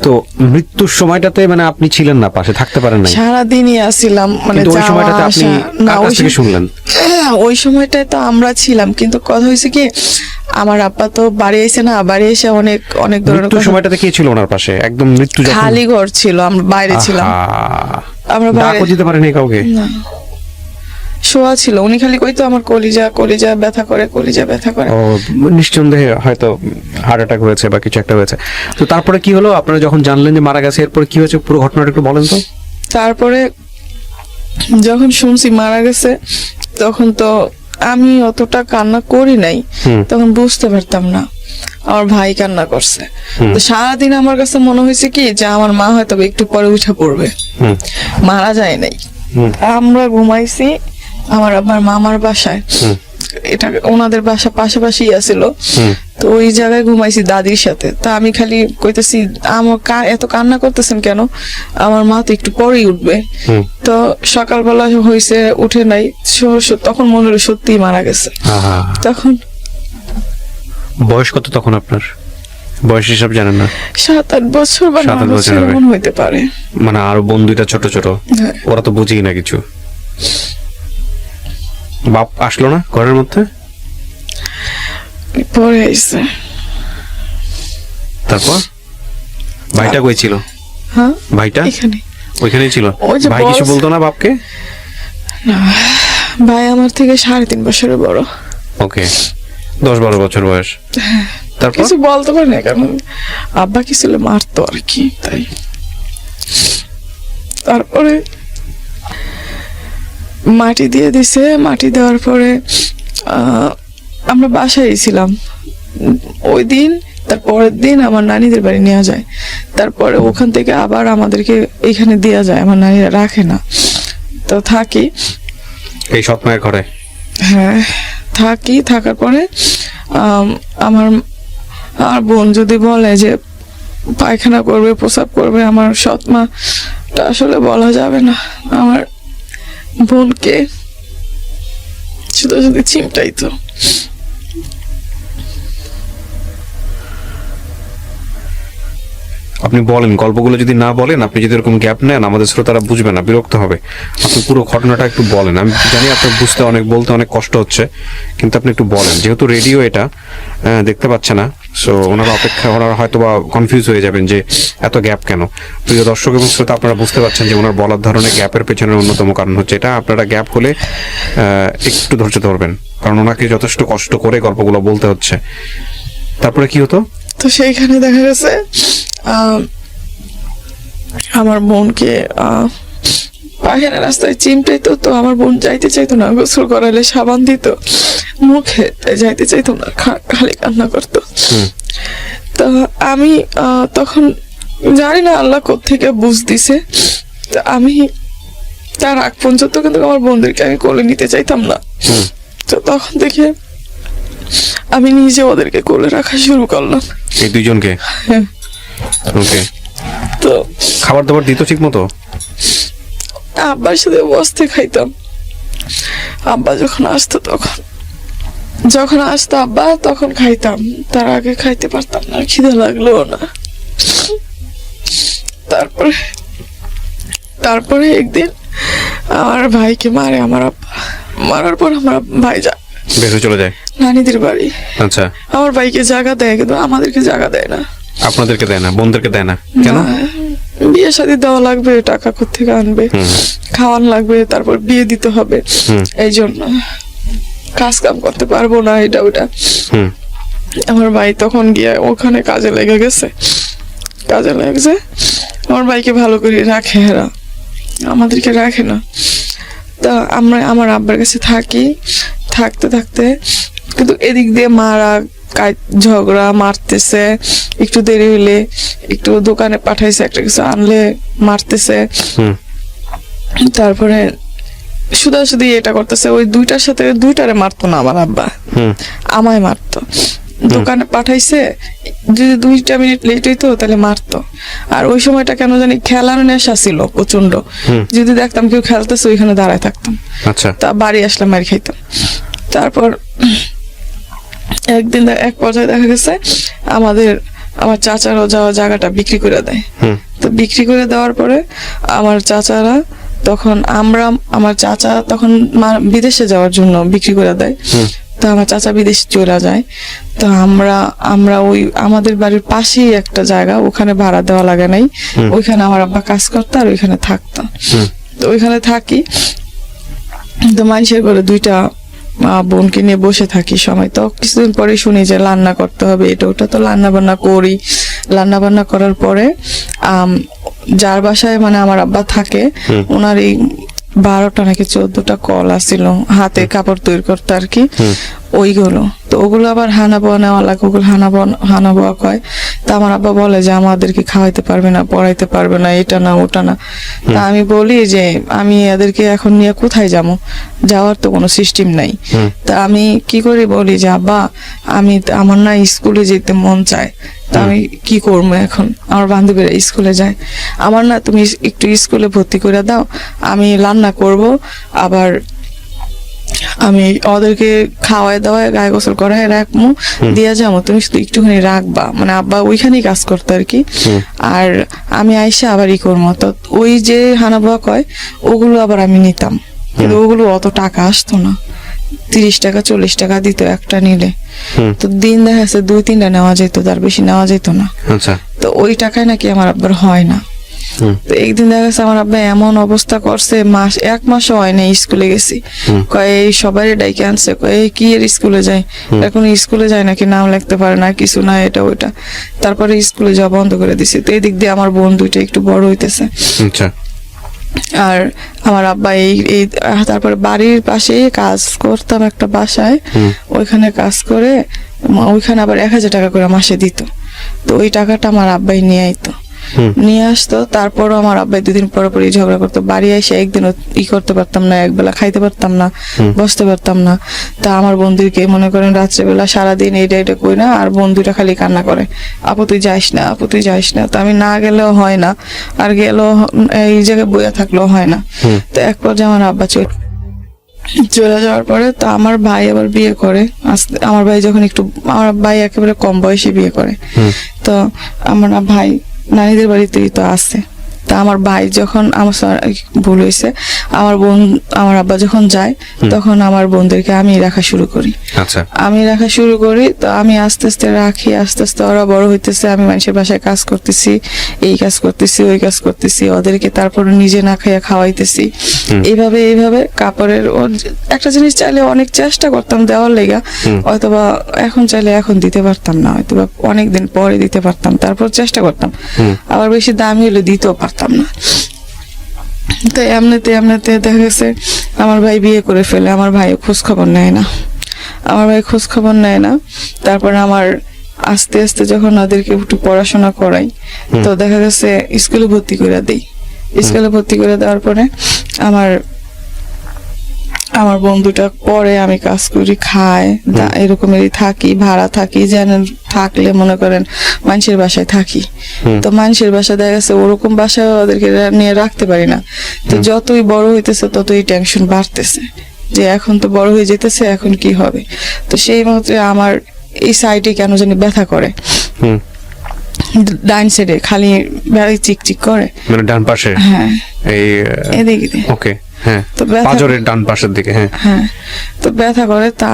তো মৃত্যুর সময়টাতে মানে আপনি ছিলেন না, পাশে থাকতে পারেন নাই, সারাদিনই আসছিলাম, মানে কিন্তু ওই যাওয়া সময়টাতে আপনি আসা। না, কার কাছ ওই থেকে শুনলেন? ওই সময়টায় তো আমরা ছিলাম, কিন্তু কথা হয়েছে কি, আমার আব্বা তো বাড়ি এসে না, বাড়ি এসে অনেক অনেক ধরনের মৃত্যুর কথা- সময়টাতে কে ছিল ওনার পাশে? একদম মৃত্যু যখন খালি ঘর ছিল, আমরা বাইরে ছিলাম। আহা, আমরা বাইরে ডাকও দিতে পারেনি কাউকে? না, শোয়া ছিল। উনি খালি কইতো আমার কলিজা কলিজা ব্যথা করে, কলিজা ব্যথা করে। ও, নিঃসন্দেহে হয়তো হার্ট অ্যাটাক হয়েছে বা কিছু একটা হয়েছে। তো তারপরে কি হলো, আপনারা যখন জানলেন যে মারা গেছে, এরপরে কি হয়েছে পুরো ঘটনাটা একটু বলেন তো। তারপরে যখন শুনছি মারা গেছে, তখন তো আমি অতটা কান্না করি নাই, হুম। তখন বুঝতে পারতাম না। আমার ভাই কান্না করছে। হুম। তো সারাদিন আমার কাছে মনে হয়েছে কি যে আমার মা হয়তো একটু পরে উঠে পড়বে, হুম। মারা যায় নাই। হুম। আমরা ঘুমাইছি আমার আবার মামার বাসায়, হুম। এটা ওনাদের বাসা পাশাপাশি আছিল। হুম। তো ওই জায়গায় ঘুমাইছি দাদির সাথে। তা আমি খালি কইতেছি, আমার এত কান্না করতেছেন কেন, আমার মা তো একটু পরেই উঠবে। হুম। তো সকালবেলা হয়েছে, উঠে নাই। তখন মনে হলো সত্যি মারা গেছে। আহা, তখন বয়স কত তখন আপনার? বয়স হিসাব জানেন না? 7-8 বছর বা 7-8 9 বছর বছর হবে। এমন হইতে পারে। মানে আরো বোন দুইটা ছোট ছোট, হ্যাঁ। ওরা তো বুঝেই না কিছু। বাপ আসলো না ঘরের মধ্যে? পরে আইছে। তারপর ভাইটা কই ছিল? হ্যাঁ, ভাইটা এখানে। ওইখানেই ছিল? ওই যে ভাই কিছু বস- বলতো না বাপকে? না, ভাই আমার থেকে 3.5 বছরের বড়। ওকে, 10-12 বছর বয়স। তারপর কিছু বলতে পারি না, কারণ আব্বা কি ছিল মারতো আর কি, তাই। তারপরে মাটি দিয়ে দিছে। মাটি দেওয়ার পরে আমরা বাসায় ছিলাম ওই দিন। তার পরের দিন আমার নানিদের বাড়ি নেওয়া যায়। তারপরে ওখান থেকে আবার আমাদেরকে এখানে দেওয়া যায়, আমার নানিরা রাখে না। তো থাকি, এই সৎ মায়ের ঘরে? হ্যাঁ থাকি। থাকার পরে আমার আর বোন যদি বলে যে পায়খানা করবে, প্রসাব করবে, আমার সৎ মা আসলে বলা যাবে না। আমার বোনকে শুধু শুধু চিমটাইতো। আপনি বলেন, গল্পগুলো যদি না বলেন, আপনি যদি এরকম গ্যাপ নেন, আমাদের শ্রোতারা বুঝবে না, বিরক্ত হবে। আপনি পুরো ঘটনাটা একটু বলেন। আমি জানি আপনার বুঝতে অনেক, বলতে অনেক কষ্ট হচ্ছে, কিন্তু আপনি একটু বলেন। যেহেতু রেডিও এটা দেখতে পাচ্ছে না, সো ওনারা অপেক্ষা, ওনারা হয়তো বা কনফিউজ হয়ে যাবেন যে এত গ্যাপ কেন। প্রিয় দর্শক এবং শ্রোতা, আপনারা বুঝতে পারছেন যে ওনার বলার ধরনের গ্যাপের পেছনের অন্যতম কারণ হচ্ছে এটা। আপনারা গ্যাপ হলে একটু ধৈর্য ধরবেন, কারণ ওনাকে যথেষ্ট কষ্ট করে গল্পগুলো বলতে হচ্ছে। তারপরে কি হতো? তো সেইখানে দেখা গেছে আমার বোনকে পায়খানা রাস্তায় চিমটাইতো। তো আমার বোন যাইতে চাইতো না, গোসল করালে সাবান দিত মুখে, তাই যাইতে চাইতো না, খালি কান্না করতো। হুম। তো আমি তখন জানি না আল্লাহ কোত্থেকে বুঝ দিছে, তো আমি তার আগ পর্যন্ত কিন্তু আমার বোনদেরকে আমি কোলে নিতে চাইতাম না। হুম। তো তখন থেকে আমি নিজে ওদেরকে কোলে রাখা শুরু করলাম। এই দুইজনকে? হ্যাঁ। ওকে। তো খাবার দাবার দিত ঠিক মতো? আব্বার সাথে বসতে খাইতাম। আব্বা যখন আসতো আব্বা তখন খাইতাম, তার আগে খাইতে পারতাম না, খিদে লাগলো না। তারপরে একদিন আমার ভাইকে মারে আমার আব্বা। মারার পর আমার ভাই বের হয়ে চলে যায় নানিদের বাড়ি। আচ্ছা। আমার ভাইকে জায়গা দেয়, কিন্তু আমাদেরকে জায়গা দেয় না। আপনাদেরকে দেয় না? বোনদেরকে দেয় না কেন? না, বিয়ে শাদী দেওয়া লাগবে, টাকা কোত্থেকে আনবে, হুম। খাওয়ান লাগবে, তারপর বিয়ে দিতে হবে, হুম। এই জন্য কাজ কাম করতে পারবো না, এটা ওটা। হুম। আমার ভাই তখন গিয়ে ওখানে কাজে লেগে গেছে। আমার ভাইকে ভালো করে রাখে, এরা আমাদেরকে রাখে না। তা আমরা আমার আব্বার কাছে থাকতে কিন্তু এদিক দিয়ে মারা, ঝগড়া, মারতেছে, একটু দেরি হইলে একটু দোকানে পাঠাইছে, একটা কিছু আনলে মারতেছে। হুম। তারপরে শুধু এটা করতেছে। ওই দুইটারে মারতো না আমার আব্বা, হুম। আমায় মারতো। দোকানে পাঠাইছে, যদি 2 মিনিট লেট হইতো তাহলে মারতো। আর ওই সময়টা কেন জানি খেলার নেশা ছিল প্রচন্ড। হুম। যদি দেখতাম কেউ খেলতেছে, ওইখানে দাঁড়ায় থাকতাম। আচ্ছা। তা বাড়ি আসলাম, মার খাইতাম। তারপর একদিন এক পর্যায়ে দেখা গেছে আমার চাচারও যাওয়া জায়গাটা বিক্রি করে দেয়। হুম তো বিক্রি করে দেওয়ার পরে আমার চাচারা তখন আমার চাচা তখন বিদেশে যাওয়ার জন্য বিক্রি করে দেয়। হুম তো আমার চাচা বিদেশে চলে যায়। তো আমরা ওই আমাদের বাড়ির পাশেই একটা জায়গা, ওখানে ভাড়া দেওয়া লাগে নাই, ওইখানে আমার আব্বা কাজ করতো আর ওইখানে থাকতো। হুম তো ওইখানে থাকি, তো মানুষের ঘরে দুইটা বোনকে নিয়ে বসে থাকি সময়। তো কিছুদিন পরে শুনি যে রান্না করতে হবে, এটা ওটা, তো রান্না বান্না করি। রান্না বান্না করার পরে যার বাসায় মানে আমার আব্বা থাকে, ওনার এই 12টা নাকি 14টা কল আসছিল হাতে কাপড় তৈরি করতে আর কি, ওইগুলো। তো ওগুলো আবার হানা বোয়া নেওয়া লাগে, ওগুলো হানা বোয়া কয়। তা আমার আব্বা বলে যে আমাদেরকে খাওয়াইতে পারবে না, পড়াইতে পারবে না, এটা না ওটা না। তা আমি বলি যে আমি এদেরকে এখন নিয়ে কোথায় যাবো, যাওয়ার তো কোনো সিস্টেম নাই। তা আমি কি করি, বলি যে আব্বা আমার না স্কুলে যেতে মন চায়, তা আমি কি করবো এখন, আমার বান্ধবীরা স্কুলে যায়, আমার না তুমি একটু স্কুলে ভর্তি করে দাও, আমি রান্না করব, আবার আমি ওদেরকে খাওয়াই দাওয়াই গায়ে গোসল করাই রাখবো, দিয়া যাবো, তুমি শুধু একটুখানি রাখবা। মানে আব্বা ওইখানেই কাজ করতো আর কি। আর আমি আইসা আবার ই করবো। তো ওই যে হানাবা কয় ওগুলো আবার আমি নিতাম, কিন্তু ওগুলো অত টাকা আসতো না, 30 টাকা 40 টাকা দিত একটা নিলে। তো দিন দেখা যাচ্ছে 2-3টা নেওয়া যেত, তার বেশি নেওয়া যেত না। আচ্ছা। তো ওই টাকায় নাকি আমার আব্বার হয় না। তো একদিন দেখা গেছে আমার আব্বা এমন অবস্থা করছে, 1 মাসও হয় না স্কুলে গেছি, কয় এই সবারই ডাইকে আনছে, কয় এই কি এর স্কুলে যায়, এখন স্কুলে যায় নাকি, নাম লিখতে পারে না, কিছু না, এটা ওইটা। তারপরে স্কুলে যাওয়া বন্ধ করে দিছে। তো এই দিক দিয়ে আমার বোন দুইটা একটু বড় হইতেছে। আচ্ছা। আর আমার আব্বা এই তারপরে বাড়ির পাশে কাজ করতাম একটা বাসায়, ওইখানে কাজ করে ওইখানে আবার 1000 টাকা করে মাসে দিত। তো ওই টাকাটা আমার আব্বাই নিয়ে আইতো, নিয়ে আসতো। তারপরও আমার আব্বাই 2 দিন পরে পরে ঝগড়া করতো, বাড়ি এসে একদিনও করতে পারতাম না, একবেলা খাইতে পারতাম না, বসতে পারতাম না। তা আমার বন্ধুকে মনে করেন রাত্রেবেলা সারাদিন এইটা এটা কই না, আর বন্ধুটা খালি কান্না করে, আপু তুই যাইস না, আপু তুই যাইস না। তো আমি না গেলেও হয় না, আর গেলেও এই জায়গায় বইয়া থাকলেও হয় না। তো এক পর্যায়ে আমার আব্বা চলে যাওয়ার পরে তো আমার ভাই আবার বিয়ে করে। আমার ভাই যখন আমার ভাই একেবারে কম বয়সে বিয়ে করে। তো আমার ভাই নানিদের বাড়িতেই তো আছে। তা আমার ভাই যখন ভুল হয়েছে, আমার আব্বা যখন যায়, তখন আমার বোনদেরকে আমি রাখা শুরু করি। আচ্ছা। আমি রাখা শুরু করি, তো আমি আস্তে আস্তে রাখি, আস্তে আস্তে ওরা বড় হইতেছে, আমি মানুষের বাসায় কাজ করতেছি, এই কাজ করতেছি, ওই কাজ করতেছি, ওদেরকে তারপরে নিজে না খাইয়া খাওয়াইতেছি। এইভাবে কাপড়ের একটা জিনিস চাইলে অনেক চেষ্টা করতাম দেওয়ার লেগা, হয়তোবা এখন চাইলে এখন দিতে পারতাম না, হয়তোবা অনেকদিন পরে দিতে পারতাম, তারপর চেষ্টা করতাম। আবার বেশি দামি হলে দিতেও পারতাম না। তো এমনিতে দেখা গেছে আমার ভাই বিয়ে করে ফেলে, আমার ভাই খোঁজ খবর নেয় না। তারপর আমার আস্তে আস্তে যখন ওদেরকে একটু পড়াশোনা করাই, তো দেখা গেছে স্কুলে ভর্তি করে দেই। স্কুলে ভর্তি করে দেওয়ার পরে আমার বন্ধুটা পরে আমি কাজ করি, খায়, এরকমেরই থাকি, ভাড়া থাকি, যেন থাকলে মনে করেন মানুষের বাসায় থাকি। তো মানুষের বাসায় দেখা গেছে ওরকম বাসায় ওদেরকে নিয়ে রাখতে পারি না। তো যতই বড় হইতেছে ততই টেনশন বাড়তেছে, যে এখন তো বড় হয়ে যেতেছে, এখন কি হবে। তো সেই মুহূর্তে আমার এই সাইডে কেন জানি ব্যথা করে, ডান সাইডে খালি চিকচিক করে, মানে ডান পাশে। হ্যাঁ, এই এদিকে। ওকে, হ্যাঁ, তো পাঁজরের ডান পাশের দিকে। হ্যাঁ, তো ব্যথা করে। তা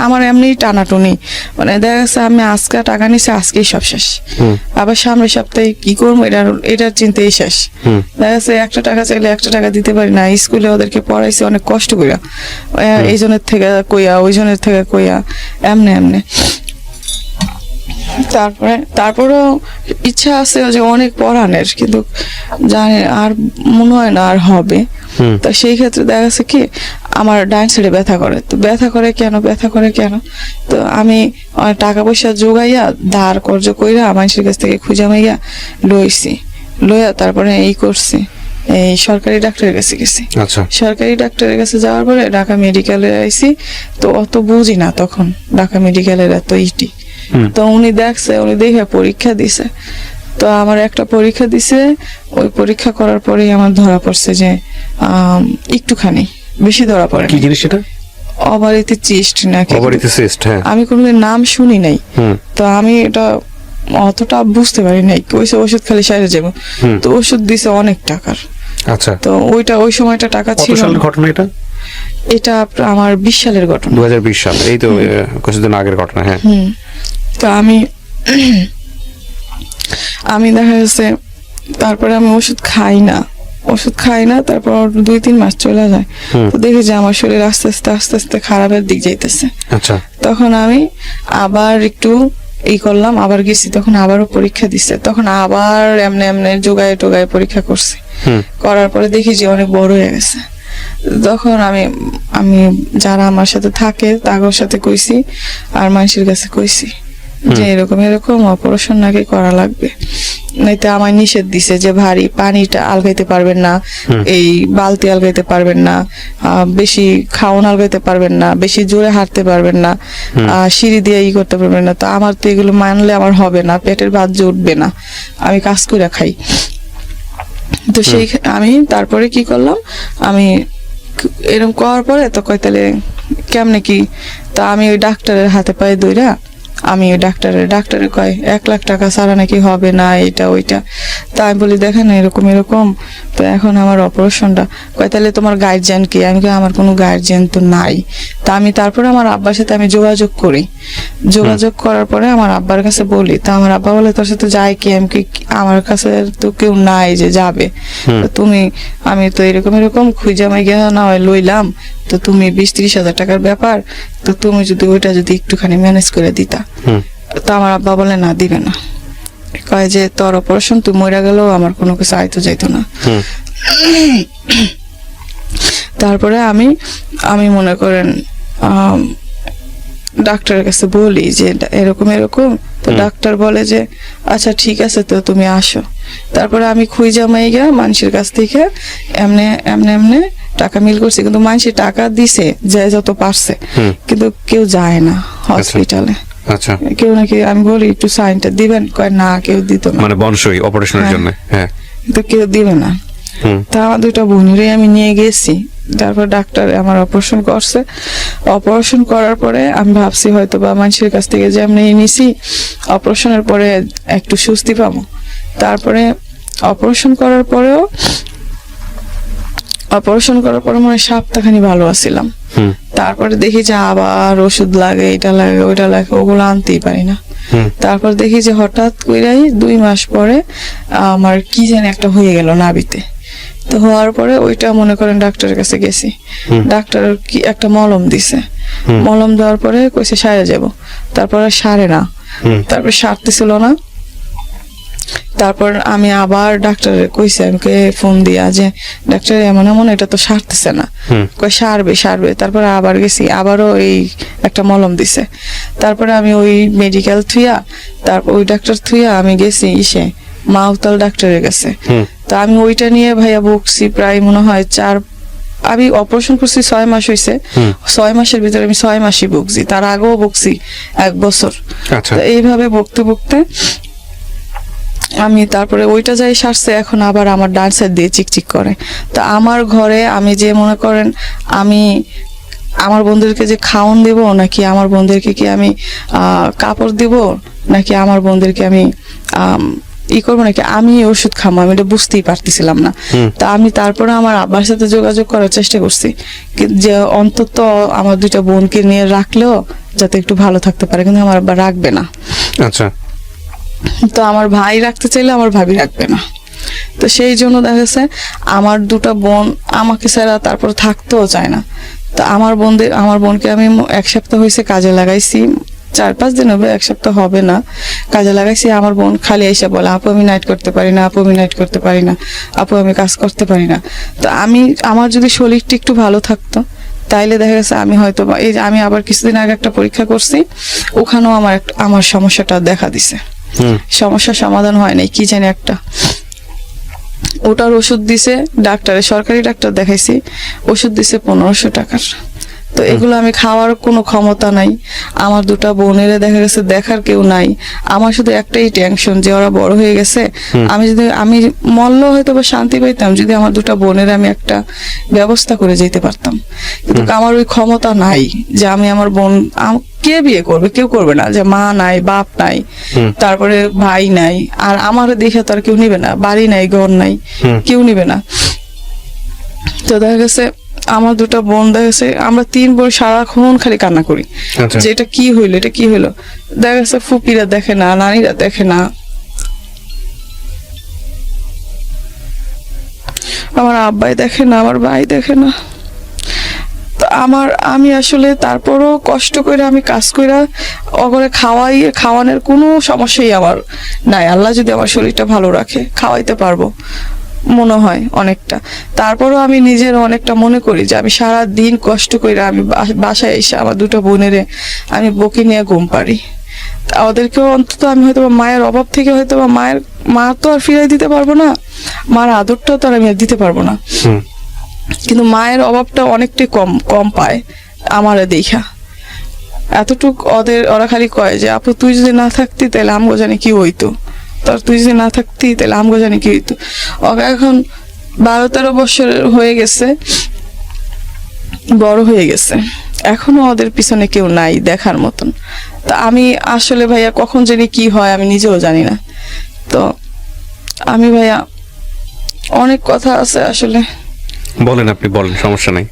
আমার এমনি টানাটুনি, মানে দেখা গেছে আমি আজকে টাকা নিছি, আজকেই সব শেষ, আবার সামনের সপ্তাহে কি করবো এটার চিন্তাই শেষ। দেখা গেছে 1 টাকা চাইলে 1 টাকা দিতে পারি না। স্কুলে ওদেরকে পড়াইছি অনেক কষ্ট কইরা, এই জনের থেকে কইয়া, ওই জনের থেকে কইয়া, এমনে। তারপরেও ইচ্ছা আছে যে অনেক পড়ানোর, কিন্তু জানি আর মনে হয় না আর হবে। তো সেই ক্ষেত্রে দেখা গেছে কি আমার ডান সাইডে ব্যথা করে। তো ব্যথা করে কেন, তো আমি টাকা পয়সা জোগাইয়া ধার কর্জ কইরা মানুষের কাছ থেকে খুঁজা মাইয়া লইয়া তারপরে এই করছি, এই সরকারি ডাক্তারের কাছে গেছি। আচ্ছা। সরকারি ডাক্তারের কাছে যাওয়ার পরে ঢাকা মেডিকেলে আইছি। তো অত বুঝি না তখন ঢাকা মেডিকেলের এত ইটি। তো উনি দেখে পরীক্ষা দিছে। তো আমার একটা পরীক্ষা দিছে, ওই পরীক্ষা করার পরেই আমার ধরা পড়ছে যে একটুখানি বেশি ধরা পড়ে। কি জিনিস এটা? অবারিতে চিস্ট নাকি, ওভারিতে সিস্ট, হ্যাঁ। আমি কোনোদিন নাম শুনি নাই। হুম। তো আমি এটা অতটা বুঝতে পারি নাই, কইছে ওষুধ খালি সাইরে যাবো। হুম। তো ওষুধ দিছে অনেক টাকার। আচ্ছা, তো ওই সময়টা টাকা কত ছিল সালের না। ঘটনা এটা? এটা আমার 20 সালের ঘটনা। 2020 সাল, এই তো কিছুদিন আগের ঘটনা, হ্যাঁ। তো আমি দেখা গেছে তারপরে আমি ওষুধ খাই না, তারপর 2-3 মাস চলে যায়। হুম। তো দেখি যে আমার শরীর আস্তে আস্তে খারাপের দিক যাইতেছে। আচ্ছা, তখন আমি আবার একটু করলাম, আবার গেছি, তখন আবারও পরীক্ষা দিছে, তখন আবার এমনি যোগায় টোগায় পরীক্ষা করছি। হুম। করার পরে দেখি যে অনেক বড় হয়ে গেছে। তখন আমি যারা আমার সাথে থাকে তাদের সাথে কইছি, আর মানুষের কাছে কইছি যে এরকম অপারেশন নাকি করা লাগবে, নয়তো আমায় নিষেধ দিছে যে ভারী পানিটা আলগাইতে পারবেন না, এই বালতি আলগাইতে পারবেন না, বেশি খাওয়ান আলগাইতে পারবেন না, বেশি জোরে হাঁটতে পারবেন না, সিঁড়ি দিয়ে করতে পারবেন না। তো আমার তো এগুলো মানলে আমার হবে না, পেটের ভাত উঠবে না, আমি কাজ করে খাই। তো আমি তারপরে কি করলাম, আমি এরকম করার পরে তো কয় তাহলে কেমনে কি, তা আমি ওই ডাক্তারের হাতে পায়ে দইরা আমি ওই ডাক্তারে কয় 1 লাখ টাকা ছাড়া নাকি হবে না, এটা ওইটা। তা আমি বলি দেখেন এরকম, তো এখন আমার অপারেশনটা, কয় তাহলে তোমার গার্জিয়ান কি? আমি কই আমার কোনো গার্জিয়ান তো নাই। তা আমি তারপরে আমার আব্বার সাথে আমি যোগাযোগ করার পরে আমার আব্বার কাছে বলি, তা আমার আব্বা বলে তোর সাথে যায় কি? আমি কি আমার কাছে তো কেউ নাই যে যাবে, তো আমি তো এরকম খুঁজে আমি গিয়ে না হয় লইলাম, তো তুমি 20-30 হাজার টাকার ব্যাপার, তো তুমি যদি ওইটা যদি একটুখানি ম্যানেজ করে দিতা। তো আমার আব্বা বলে না, দিবে না, কয় যে তোর অপারেশন, তুই মরে গেলেও আমার কোনো কিছু আইতো যাইতো না। তারপরে আমি মনে করেন ডাক্তারের কাছে বলি যে এরকম, তো ডাক্তার বলে যে আচ্ছা ঠিক আছে, তো তুমি আসো। তারপরে আমি খুঁজা মাইগা মানুষের কাছ থেকে এমনে টাকা মিল করছি, কিন্তু মানুষের টাকা দিছে যে যত পারছে, কিন্তু কেউ যায় না হসপিটালে। আচ্ছা, কেউ নাকি, আমি বলি একটু সাইনটা দিবেন, কয় না কেউ দিত না, মানে বনসই অপারেশনের জন্য, হ্যাঁ, কিন্তু কেউ দিবে না। তা আমার 2টা বোনেরই আমি নিয়ে গেছি। তারপর ডাক্তার আমার অপারেশন করছে। অপারেশন করার পরে আমি ভাবছি হয়তো বা মানুষের কাছ থেকে যে আমি নিছি, অপারেশনের পরে একটু স্বস্তি পাবো। তারপরে অপারেশন করার পরে মানে সপ্তাহখানি ভালো আছিলাম। তারপরে দেখি যে আবার ওষুধ লাগে, এটা লাগে ওইটা লাগে, ওগুলো আনতেই পারি না। তারপর দেখি যে হঠাৎ কইরাই 2 মাস পরে আমার কি যেন একটা হয়ে গেল নাভিতে। তো হওয়ার পরে ওইটা মনে করেন ডাক্তারের কাছে গেছি, ডাক্তার কি একটা মলম দিছে, মলম দেওয়ার পরে কইছে সারে যাব, তারপরে সারে না, তারপর সারতেছিল না। তারপর আমি আবার ডাক্তারের কইছি, আমাকে ফোন দিয়া যে ডাক্তার এমন এটা তো সারতেছে না, কই সারবে। তারপরে আবার গেছি, আবারও এই একটা মলম দিছে। তারপরে আমি ওই মেডিকেল থুইয়া, তারপর ওই ডাক্তার থুইয়া আমি গেছি মাউতাল ডাক্তারের কাছে। তা আমি ওইটা নিয়ে ভাইয়া বকছি প্রায় মনে হয় আমি অপারেশন করছি 6 মাস হয়েছে, 6 মাসের ভিতরে আমি 6 মাসই বকছি, তার আগেও বকছি 1 বছর। এইভাবে বকতে আমি তারপরে ওইটা যাই সারছে, এখন আবার আমার ডান সাইড দিয়ে চিকচিক করে। তো আমার ঘরে আমি যে মনে করেন আমি আমার বোনদেরকে যে খাওন দেব, নাকি আমার বোনদেরকে কি আমি কাপড় দিব, নাকি আমার বোনদেরকে আমি করবো, নাকি আমি ওষুধ খাবো, আমি এটা বুঝতেই পারতেছিলাম না। তা আমি তারপরে আমার আব্বার সাথে যোগাযোগ করার চেষ্টা করছি যে অন্তত আমার 2টা বোনকে নিয়ে রাখলেও যাতে একটু ভালো থাকতে পারে, কিন্তু আমার আব্বা রাখবে না। আচ্ছা, তো আমার ভাই রাখতে চাইলে আমার ভাবি রাখবে না। তো সেই জন্য দেখা গেছে আমার 2টা বোন আমাকে ছাড়া তারপর থাকতেও চায় না। তো আমার বোনকে আমি 1 সপ্তাহ হয়েছে কাজে লাগাইছি, 4-5 দিন হবে, 1 সপ্তাহ হবে না, কাজে লাগাইছি। আমার বোন খালি এসে বলে আপু আমি নাইট করতে পারি না, আপু আমি নাইট করতে পারি না, আপু আমি কাজ করতে পারি না। তো আমার যদি শরীরটা একটু ভালো থাকতো তাইলে দেখা গেছে আমি হয়তো এই যে আমি আবার কিছুদিন আগে একটা পরীক্ষা করছি, ওখানেও আমার সমস্যাটা দেখা দিছে, সমস্যার সমাধান হয় নাই, কি জানি একটা। ওটার ওষুধ দিছে ডাক্তারে, সরকারি ডাক্তার দেখাইছি, ওষুধ দিছে 1500 টাকার। তো এগুলো আমি খাওয়ার কোনো ক্ষমতা নাই। আমার দুটা বোনেরা দেখা গেছে দেখার কেউ নাই। আমার শুধু একটাই টেনশন যে ওরা বড় হয়ে গেছে, আমি মরলেও হয়তো বা শান্তি পাইতাম যদি আমার দুটা বোনের আমি একটা ব্যবস্থা করে যেতে পারতাম, কিন্তু আমার ওই ক্ষমতা নাই যে আমি আমার বোন কে বিয়ে করবে, কেউ করবে না, যে মা নাই, বাপ নাই, তারপরে ভাই নাই, আর আমার দেখে তো আর কেউ নিবে না, বাড়ি নাই, ঘর নাই, কেউ নিবে না। তো দেখা গেছে আমার দুটা বোন, দেখা গেছে আমরা 3 বোন সারাক্ষণ খালি কান্না করি আচ্ছা। যে এটা কি হইলো, এটা কি হইলো। দেখা গেছে ফুপিরা দেখে না, নানিরা দেখে না, আমার আব্বাই দেখে না, আমার ভাই দেখে না। তো আমি আসলে তারপরও কষ্ট করে আমি কাজ করে অগরে খাওয়ানোর কোনো সমস্যাই আমার নাই। আল্লাহ যদি আমার শরীরটা ভালো রাখে খাওয়াইতে পারবো মনে হয় অনেকটা। তারপরও আমি নিজের অনেকটা মনে করি যে আমি সারা দিন কষ্ট করে আমি বাসায় এসে আমার দুটো বোনেরে আমি বকে নিয়ে ঘুম পারি। ওদেরকেও অন্তত আমি হয়তো মায়ের অভাব থেকে হয়তো মা তো আর ফিরাই দিতে পারবো না, মার আদরটাও তো আর আমি আর দিতে পারবো না, কিন্তু মায়ের অভাবটা অনেকটাই কম পায় আমারে দেখা। এতটুক ওরা খালি কয় যে আপু তুই যদি না থাকতি তাহলে আমগো জানি কি হইতো, তুই যদি না থাকতি তাহলে আমগো জানি কি হইতো। ওকে এখন 12-13 বছর হয়ে গেছে, বড় হয়ে গেছে, এখনো ওদের পিছনে কেউ নাই দেখার মতন। তা আমি আসলে ভাইয়া কখন জানি কি হয় আমি নিজেও জানি না। তো আমি ভাইয়া অনেক কথা আছে আসলে। বলেন, আপনি বলেন, সমস্যা নাই।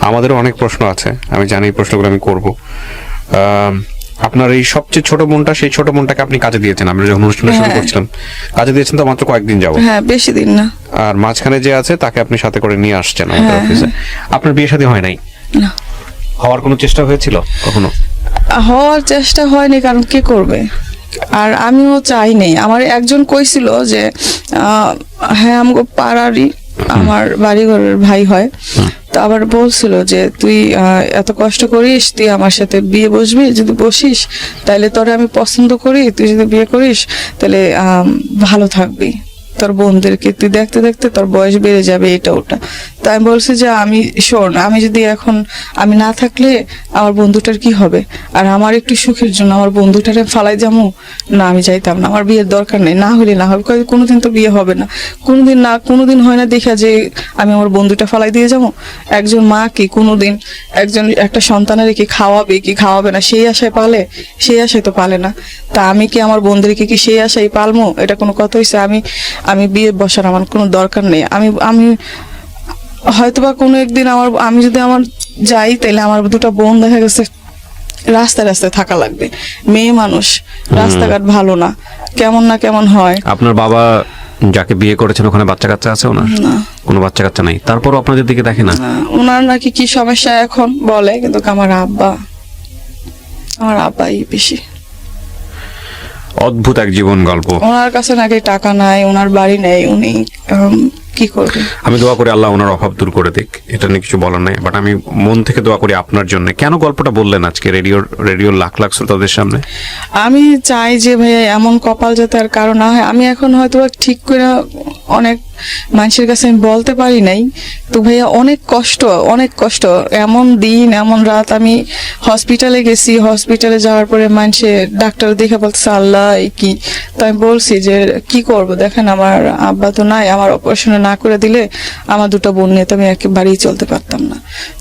আমাদেরও অনেক প্রশ্ন আছে, আমি জানি এই প্রশ্নগুলো আমি করব। আপনার এই সবচেয়ে ছোট বোনটা, সেই ছোট বোনটাকে আপনি কাজে দিয়েছেন, আমরা যখন অনুষ্ঠানটা শুরু করছিলাম কাজে দিয়েছেন তো মাত্র কয়েকদিন যাবো। হ্যাঁ, বেশি দিন না। আর মাঝখানে যে আছে তাকে আপনি সাথে করে নিয়ে আসছেন আমাদের অফিসে। আপনার বিয়ে শাদী হয় নাই? না। হওয়ার কোনো চেষ্টা হয়েছিল কখনো? হওয়ার চেষ্টা হয়নি, কারণ কে করবে, আর আমিও চাই নেই। আমার একজন কইছিল যে হ্যাঁ আমগো পাড়ারই আমার বাড়িঘরের ভাই হয়, তো আবার বলছিল যে তুই এত কষ্ট করিস, তুই আমার সাথে বিয়ে বসবি, যদি বসিস তাহলে তোরে আমি পছন্দ করি, তুই যদি বিয়ে করিস তাহলে ভালো থাকবি, তোর বোনদেরকে তুই দেখতে দেখতে তোর বয়স বেড়ে যাবে, এটা ওটা। তাই আমি বলছি যে আমি শোন, আমি যদি এখন আমি না থাকলে আমার বন্ধুটার কি হবে, আর আমার একটু সুখের জন্য আমার বন্ধুটারে ফালাই যাবো না, আমি চাইতাম না, আমার বিয়ের দরকার নেই, না হলে না হবে, কোনোদিন তো বিয়ে হবে না, কোনোদিন হয় না দেখা যে আমি আমার বন্ধুটা ফালাই দিয়ে যাবো। একজন মা কি কোনোদিন একটা সন্তানের কি খাওয়াবে কি খাওয়াবে না সেই আশায় পালে, সেই আশায় তো পালে না। তা আমি কি আমার বন্ধুদেরকে কি সেই আশায় পালমো? এটা কোনো কথা হয়েছে? আমি বিয়ে বসার আমার কোনো দরকার নেই। আমি হয়তোবা কোনো একদিন আমি যদি যাই তাহলে আমার দুটো বোন দেখা গেছে রাস্তায় রাস্তায় থাকা লাগবে, মেয়ে মানুষ, রাস্তাঘাট ভালো না, কেমন হয়। আপনার বাবা যাকে বিয়ে করেছেন ওখানে বাচ্চা কাচ্চা আছে ওনার? না, কোনো বাচ্চা কাচ্চা নাই। তারপরও আপনাদের দিকে দেখে না? ওনার নাকি কি সমস্যা এখন বলে, কিন্তু আমার আব্বাই বেশি। অদ্ভুত এক জীবন গল্প। ওনার কাছে নাকি টাকা নাই, ওনার বাড়ি নেই, উনি কি করবে? আমি দোয়া করি আল্লাহ ওনার অভাব দূর করে দিক, এটা নিয়ে কিছু বলার নাই, বাট আমি মন থেকে দোয়া করি আপনার জন্য। কেন গল্পটা বললেন আজকে রেডিওর লাখ শ্রোতাদের সামনে? আমি চাই যে ভাইয়া এমন কপাল যাতে আর কারো না হয়। আমি এখন হয়তো ঠিক করে অনেক মানুষের কাছে আমি বলতে পারি নাই, তো ভাইয়া অনেক কষ্ট, এমন দিন এমন রাত। আমি হসপিটালে গেছি, হসপিটালে যাওয়ার পরে মানুষে ডাক্তার দেখে বলতেছে আল্লাহ কি। তো আমি বলছি যে কি করব, দেখেন আমার আব্বা তো নাই, আমার অপারেশন না করে দিলে আমার দুটো বোন নিয়ে তো আমি একেবারেই চলতে পারতাম না।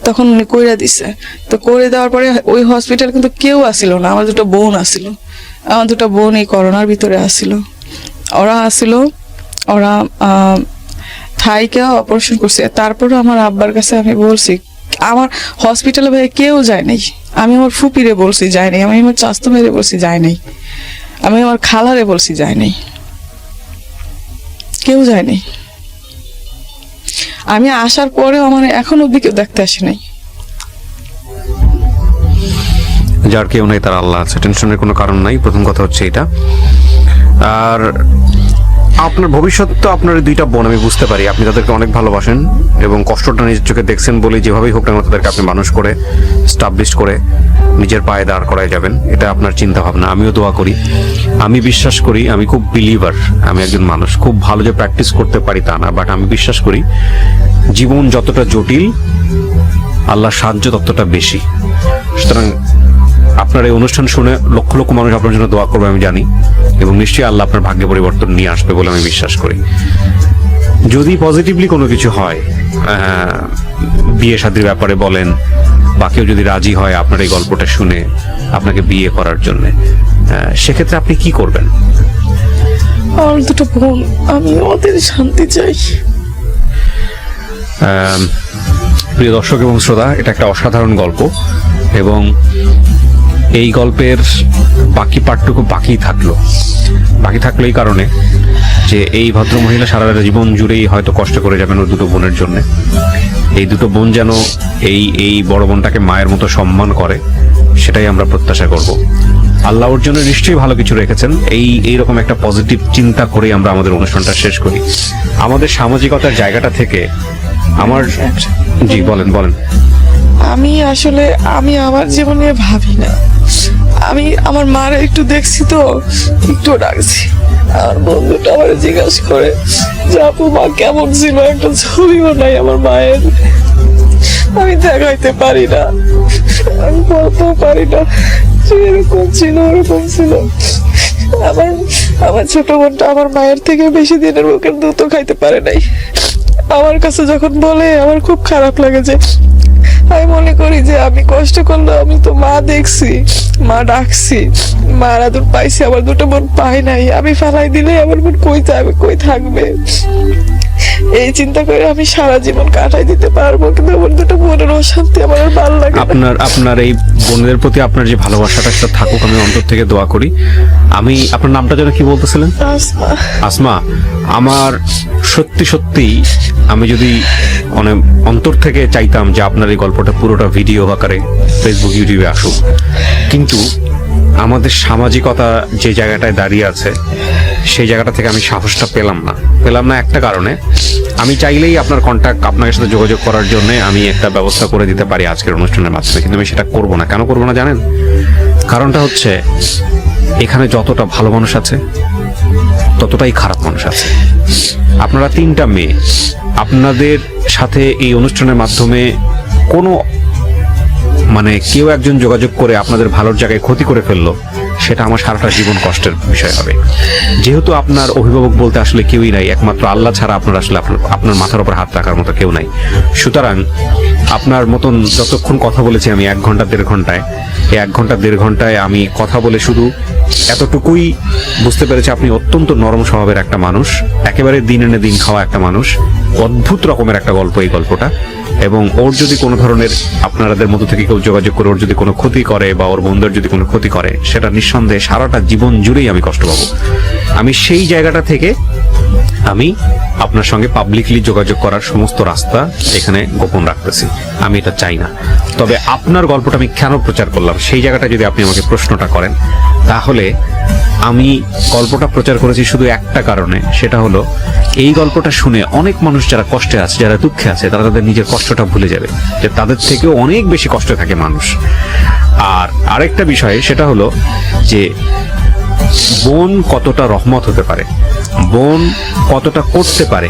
তখন উনি কইরা দিছে, তো করে দেওয়ার পরে ওই হসপিটাল কিন্তু কেউ আসিল না, আমার দুটো বোন আসিল। আমার দুটো বোন এই করোনার ভিতরে আসিল, ওরা থাইকে অপারেশন করছে। তারপরে আমার আব্বার কাছে আমি বলছি, আমার হসপিটালে ভাই কেউ যায় নাই, আমি আমার ফুপিরে বলছি যায় নাই, আমি আমার চাস্তো মেয়েরে বলছি যায় নাই, আমি আমার খালারে বলছি যায় নাই, কেউ যায় নাই। আমি আসার পরেও আমার এখন অব্দি কেউ দেখতে আসে নাই। যার কেউ নেই তার আল্লাহ আছে, টেনশনের কোনো কারণ নাই। প্রথম কথা হচ্ছে এটা। আর আপনার ভবিষ্যৎ তো আপনার দুইটা বোন, আমি বুঝতে পারি আপনি তাদেরকে অনেক ভালোবাসেন এবং কষ্টটা নিজের চোখে দেখছেন বলে যেভাবেই হোক না তাদেরকে আপনি মানুষ করে স্টাবলিশ করে নিজের পায়ে দাঁড় করায় যাবেন, এটা আপনার চিন্তা ভাবনা। আমিও দোয়া করি, আমি বিশ্বাস করি, আমি খুব বিলিভার, আমি একজন মানুষ, খুব ভালো যে প্র্যাকটিস করতে পারি তা না, বাট আমি বিশ্বাস করি জীবন যতটা জটিল আল্লাহর সাহায্য ততটা বেশি। সুতরাং আপনার এই অনুষ্ঠান শুনে লক্ষ লক্ষ মানুষ আপনার জন্য দোয়া করবে আমি জানি, এবং নিশ্চয়ই আল্লাহ আপনার ভাগ্যে পরিবর্তন নিয়ে আসবে বলে আমি বিশ্বাস করি। যদি পজিটিভলি কোনো কিছু হয়, বিয়ে শাদীর ব্যাপারে বলেন, বা কেউ যদি রাজি হয় আপনার এই গল্পটা শুনে আপনাকে বিয়ে করার জন্য, সেক্ষেত্রে আপনি কি করবেন? আমার দুটো বোন, আমি ওদের শান্তি চাই। প্রিয় দর্শক এবং শ্রোতা, এটা একটা অসাধারণ গল্প, এবং এই গল্পের বাকি পার্টটুকু বাকি থাকলো এই কারণে যে এই ভদ্র মহিলা সারা জীবন জুড়েই হয়তো কষ্ট করে যাবেন ওর দুটো বোনের জন্য। এই দুটো বোন যেন এই বড় বোনটাকে মায়ের মতো সম্মান করে, সেটাই আমরা প্রত্যাশা করব। আল্লাহ ওর জন্য নিশ্চয়ই ভালো কিছু রেখেছেন। এইরকম একটা পজিটিভ চিন্তা করে আমরা আমাদের অনুষ্ঠানটা শেষ করি। আমাদের সামাজিকতার জায়গাটা থেকে জি বলেন। আমি আমার জীবনে ভাবি না, আমি আমার মার একটু দেখছি তো একটু ডাকছি। আমার বন্ধুটা আমার জিজ্ঞাসা করে যে আপু মা কেমন ছিল, একটা ছবিও নাই আমার মায়ের। আমি দেখাইতে পারি না, আমি বলতেও পারি না যে এরকম ছিল ওরকম ছিল। আমার ছোট বোনটা আমার মায়ের থেকে বেশি দিনের বুকের দুধও খাইতে পারে নাই। আমার কাছে যখন বলে আমার খুব খারাপ লাগে, যে আমি মনে করি যে আমি কষ্ট করলে আমি তো মা দেখছি, মা ডাকছি, মার আদর পাইছি, আমার দুটো বোন পাই নাই। আমি ফেলাই দিলে আমার বোন কই যাবে, কই থাকবে, এই চিন্তা করে আমি সারা জীবন কাটাই দিতে পারবো, কিন্তু আমার দুটো বোনের অশান্তি আমার আর ভালো লাগে না। আপনার এই বোনদের প্রতি আপনার যে ভালোবাসাটা সেটা থাকুক, আমি অন্তর থেকে দোয়া করি। আমি আপনার নামটা যেন কি বলতেছিলেন? আসমা। আমার সত্যি আমি যদি অন্তর থেকে চাইতাম যে আপনার এই গল্পটা পুরোটা ভিডিও আকারে ফেসবুক ইউটিউবে আসুক, কিন্তু আমাদের সামাজিকতা যে জায়গাটায় দাঁড়িয়ে আছে সেই জায়গাটা থেকে আমি সাহসটা পেলাম না একটা কারণে। আমি চাইলেই আপনার আপনার সাথে যোগাযোগ করার জন্য আমি একটা ব্যবস্থা করে দিতে পারি আজকের অনুষ্ঠানের মাধ্যমে, কিন্তু আমি সেটা করব না। কেন করব না জানেন? কারণটা হচ্ছে এখানে যতটা ভালো মানুষ আছে ততটাই খারাপ মানুষ আছে। আপনারা 3টা মেয়ে, আপনাদের সাথে এই অনুষ্ঠানের মাধ্যমে কোনো কেউ একজন যোগাযোগ করে আপনাদের ভালোর জায়গায় ক্ষতি করে ফেললো, সেটা আমার সারাটা জীবন কষ্টের বিষয় হবে। যেহেতু আপনার অভিভাবক বলতে আসলে কেউই নাই, একমাত্র আল্লাহ ছাড়া আপনার আসলে আপনার মাথার উপর হাত রাখার মতো কেউ নাই। সুতরাং আপনার মতন যতক্ষণ কথা বলেছি আমি 1 ঘন্টা 1.5 ঘন্টায়, এই 1 ঘন্টা 1.5 ঘন্টায় আমি কথা বলে শুধু এতটুকুই বুঝতে পেরেছি আপনি অত্যন্ত নরম স্বভাবের একটা মানুষ, একেবারে দিন এনে দিন খাওয়া একটা মানুষ। অদ্ভুত রকমের একটা গল্প এই গল্পটা, এবং ওর যদি কোনো ধরনের আপনাদের মধ্যে থেকে কেউ যোগাযোগ করে ওর যদি কোনো ক্ষতি করে বা ওর বন্ধুর যদি কোনো ক্ষতি করে, সেটা নিঃসন্দেহে সারাটা জীবন জুড়েই আমি কষ্ট পাবো। আমি সেই জায়গাটা থেকে আমি আপনার সঙ্গে পাবলিকলি যোগাযোগ করার সমস্ত রাস্তা এখানে গোপন রাখতেছি। আমি এটা চাই না। তবে আপনার গল্পটা আমি কেন প্রচার করলাম সেই জায়গাটা যদি আপনি আমাকে প্রশ্নটা করেন, তাহলে আমি গল্পটা প্রচার করেছি শুধু একটা কারণে, সেটা হলো এই গল্পটা শুনে অনেক মানুষ যারা কষ্টে আছে, যারা দুঃখে আছে, তারা তাদের নিজের কষ্টটা ভুলে যাবে, যে তাদের থেকেও অনেক বেশি কষ্টে থাকে মানুষ। আর আরেকটা বিষয় সেটা হলো যে বোন কতটা রহমত হতে পারে, বোন কতটা করতে পারে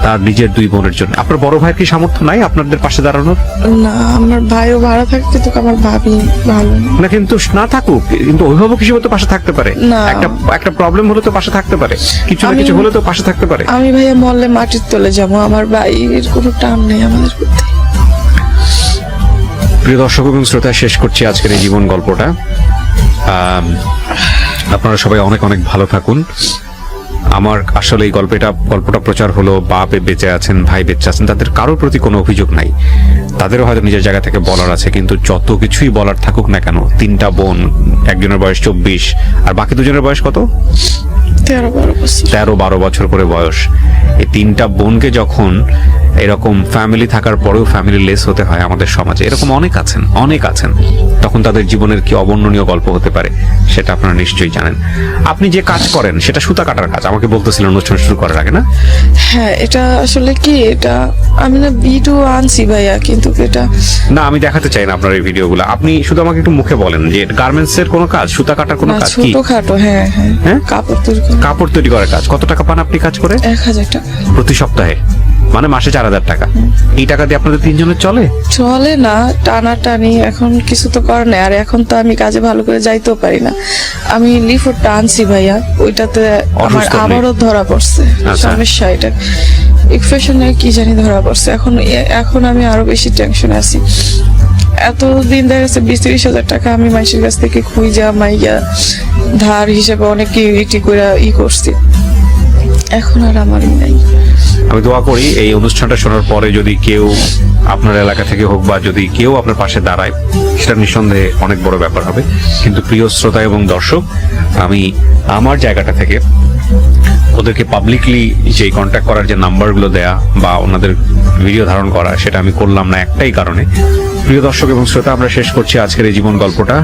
তার নিজের 2 বোনের জন্য। আপনার বড় ভাইয়ের কি সামর্থ্য নাই আপনাদের পাশে দাঁড়ানোর? না, আমার ভাইও ভাড়া থাকে, কিন্তু আমার ভাবি ভালো না। কিন্তু না থাকুক, কিন্তু অভিভাবক হিসেবে তো পাশে থাকতে পারে। না, একটা প্রবলেম হলে তো পাশে থাকতে পারে, কিছু না কিছু হলে তো পাশে থাকতে পারে। আমি ভাইয়া মরলে মাটির তলে যাবো, আমার ভাইয়ের কোনো টান নেই আমাদের প্রতি। প্রিয় দর্শক এবং শ্রোতা, শেষ করছি আজকের এই জীবন গল্পটা। আপনারা সবাই অনেক অনেক ভালো থাকুন। আমার আসলে এই গল্পটা প্রচার হলো, বাপ বেঁচে আছেন, ভাই বেঁচে আছেন, তাদের কারোর প্রতি কোনো অভিযোগ নাই। তাদেরও হয়তো নিজের জায়গা থেকে বলার আছে, কিন্তু যত কিছুই বলার থাকুক না কেন, 3টা বোন, একজনের বয়স 24 আর বাকি 2জনের বয়স কত? 13-12 বছর করে বয়স। এই 3টা বোনকে যখন এরকম ফ্যামিলি থাকার পরেও ফ্যামিলি লেস হতে হয় আমাদের সমাজে, এরকম অনেক আছেন, তখন তাদের জীবনের কি অবর্ণনীয় গল্প হতে পারে সেটা আপনারা নিশ্চয়ই জানেন। আপনি যে কাজ করেন সেটা সুতা কাটার কাজ, আমাকে বলতেছিলেন অনুষ্ঠান শুরু করার আগে, না? হ্যাঁ, এটা আসলে কি, এটা আমি না ভিডিও আনছি ভাইয়া, কিন্তু এটা না, আমি দেখাতে চাই না আপনার এই ভিডিওগুলো। আপনি শুধু আমাকে একটু মুখে বলেন যে গার্মেন্টস এর কোনো কাজ, সুতা কাটার কোনো কাজ কি? ছোটখাটো, হ্যাঁ, কাপড় তৈরি করার কাজ। কত টাকা পান আপনি কাজ করে? 1000 টাকা প্রতি সপ্তাহে? মানে মাসে 4,000 টাকা। এই টাকা দিয়ে আপনাদের তিনজনের চলে? চলে না, টানাটানি এখন কিছু তো করার নেই। আর এখন তো আমি কাজে ভালো করে যাইতেও পারি না। আমি লিফটটা আনছি ভাইয়া, ওইটাতে আমার অসুস্থ আপনি? আবারও ধরা পড়ছে আচ্ছা। সমস্যা। এটা ইনফেকশনে কি জানি ধরা পড়ছে। এখন আমি আরো বেশি টেনশনে আছি। এতদিন দেখা গেছে 20-30 হাজার টাকা আমি মানুষের কাছ থেকে খুঁজা মাইয়া ধার হিসেবে অনেক ইটি করে করছি, এখন আর আমারই নাই। আমি দোয়া করি এই অনুষ্ঠানটা শোনার পরে যদি কেউ আপনার এলাকা থেকে হোক বা যদি কেউ আপনার পাশে দাঁড়ায়, সেটা নিঃসন্দেহে অনেক বড় ব্যাপার হবে। কিন্তু প্রিয় শ্রোতা এবং দর্শক, আমি আমার জায়গাটা থেকে ওদেরকে পাবলিকলি যে কন্ট্যাক্ট করার যে নাম্বারগুলো দেয়া বা ওনাদের ভিডিও ধারণ করা, সেটা আমি করলাম না একটাই কারণে। প্রিয় দর্শক এবং শ্রোতা, আমরা শেষ করছি আজকের এই জীবন গল্পটা।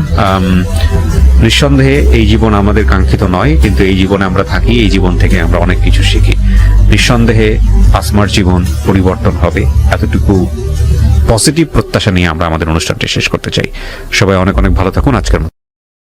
নিঃসন্দেহে এই জীবন আমাদের কাঙ্ক্ষিত নয়, কিন্তু এই জীবনে আমরা থাকি, এই জীবন থেকে আমরা অনেক কিছু শিখি। নিঃসন্দেহে আসমার জীবন পরিবর্তন হবে, এতটুকু পজিটিভ প্রত্যাশা নিয়ে আমরা আমাদের অনুষ্ঠানটি শেষ করতে চাই। সবাই অনেক অনেক ভালো থাকুন। আজকের মতো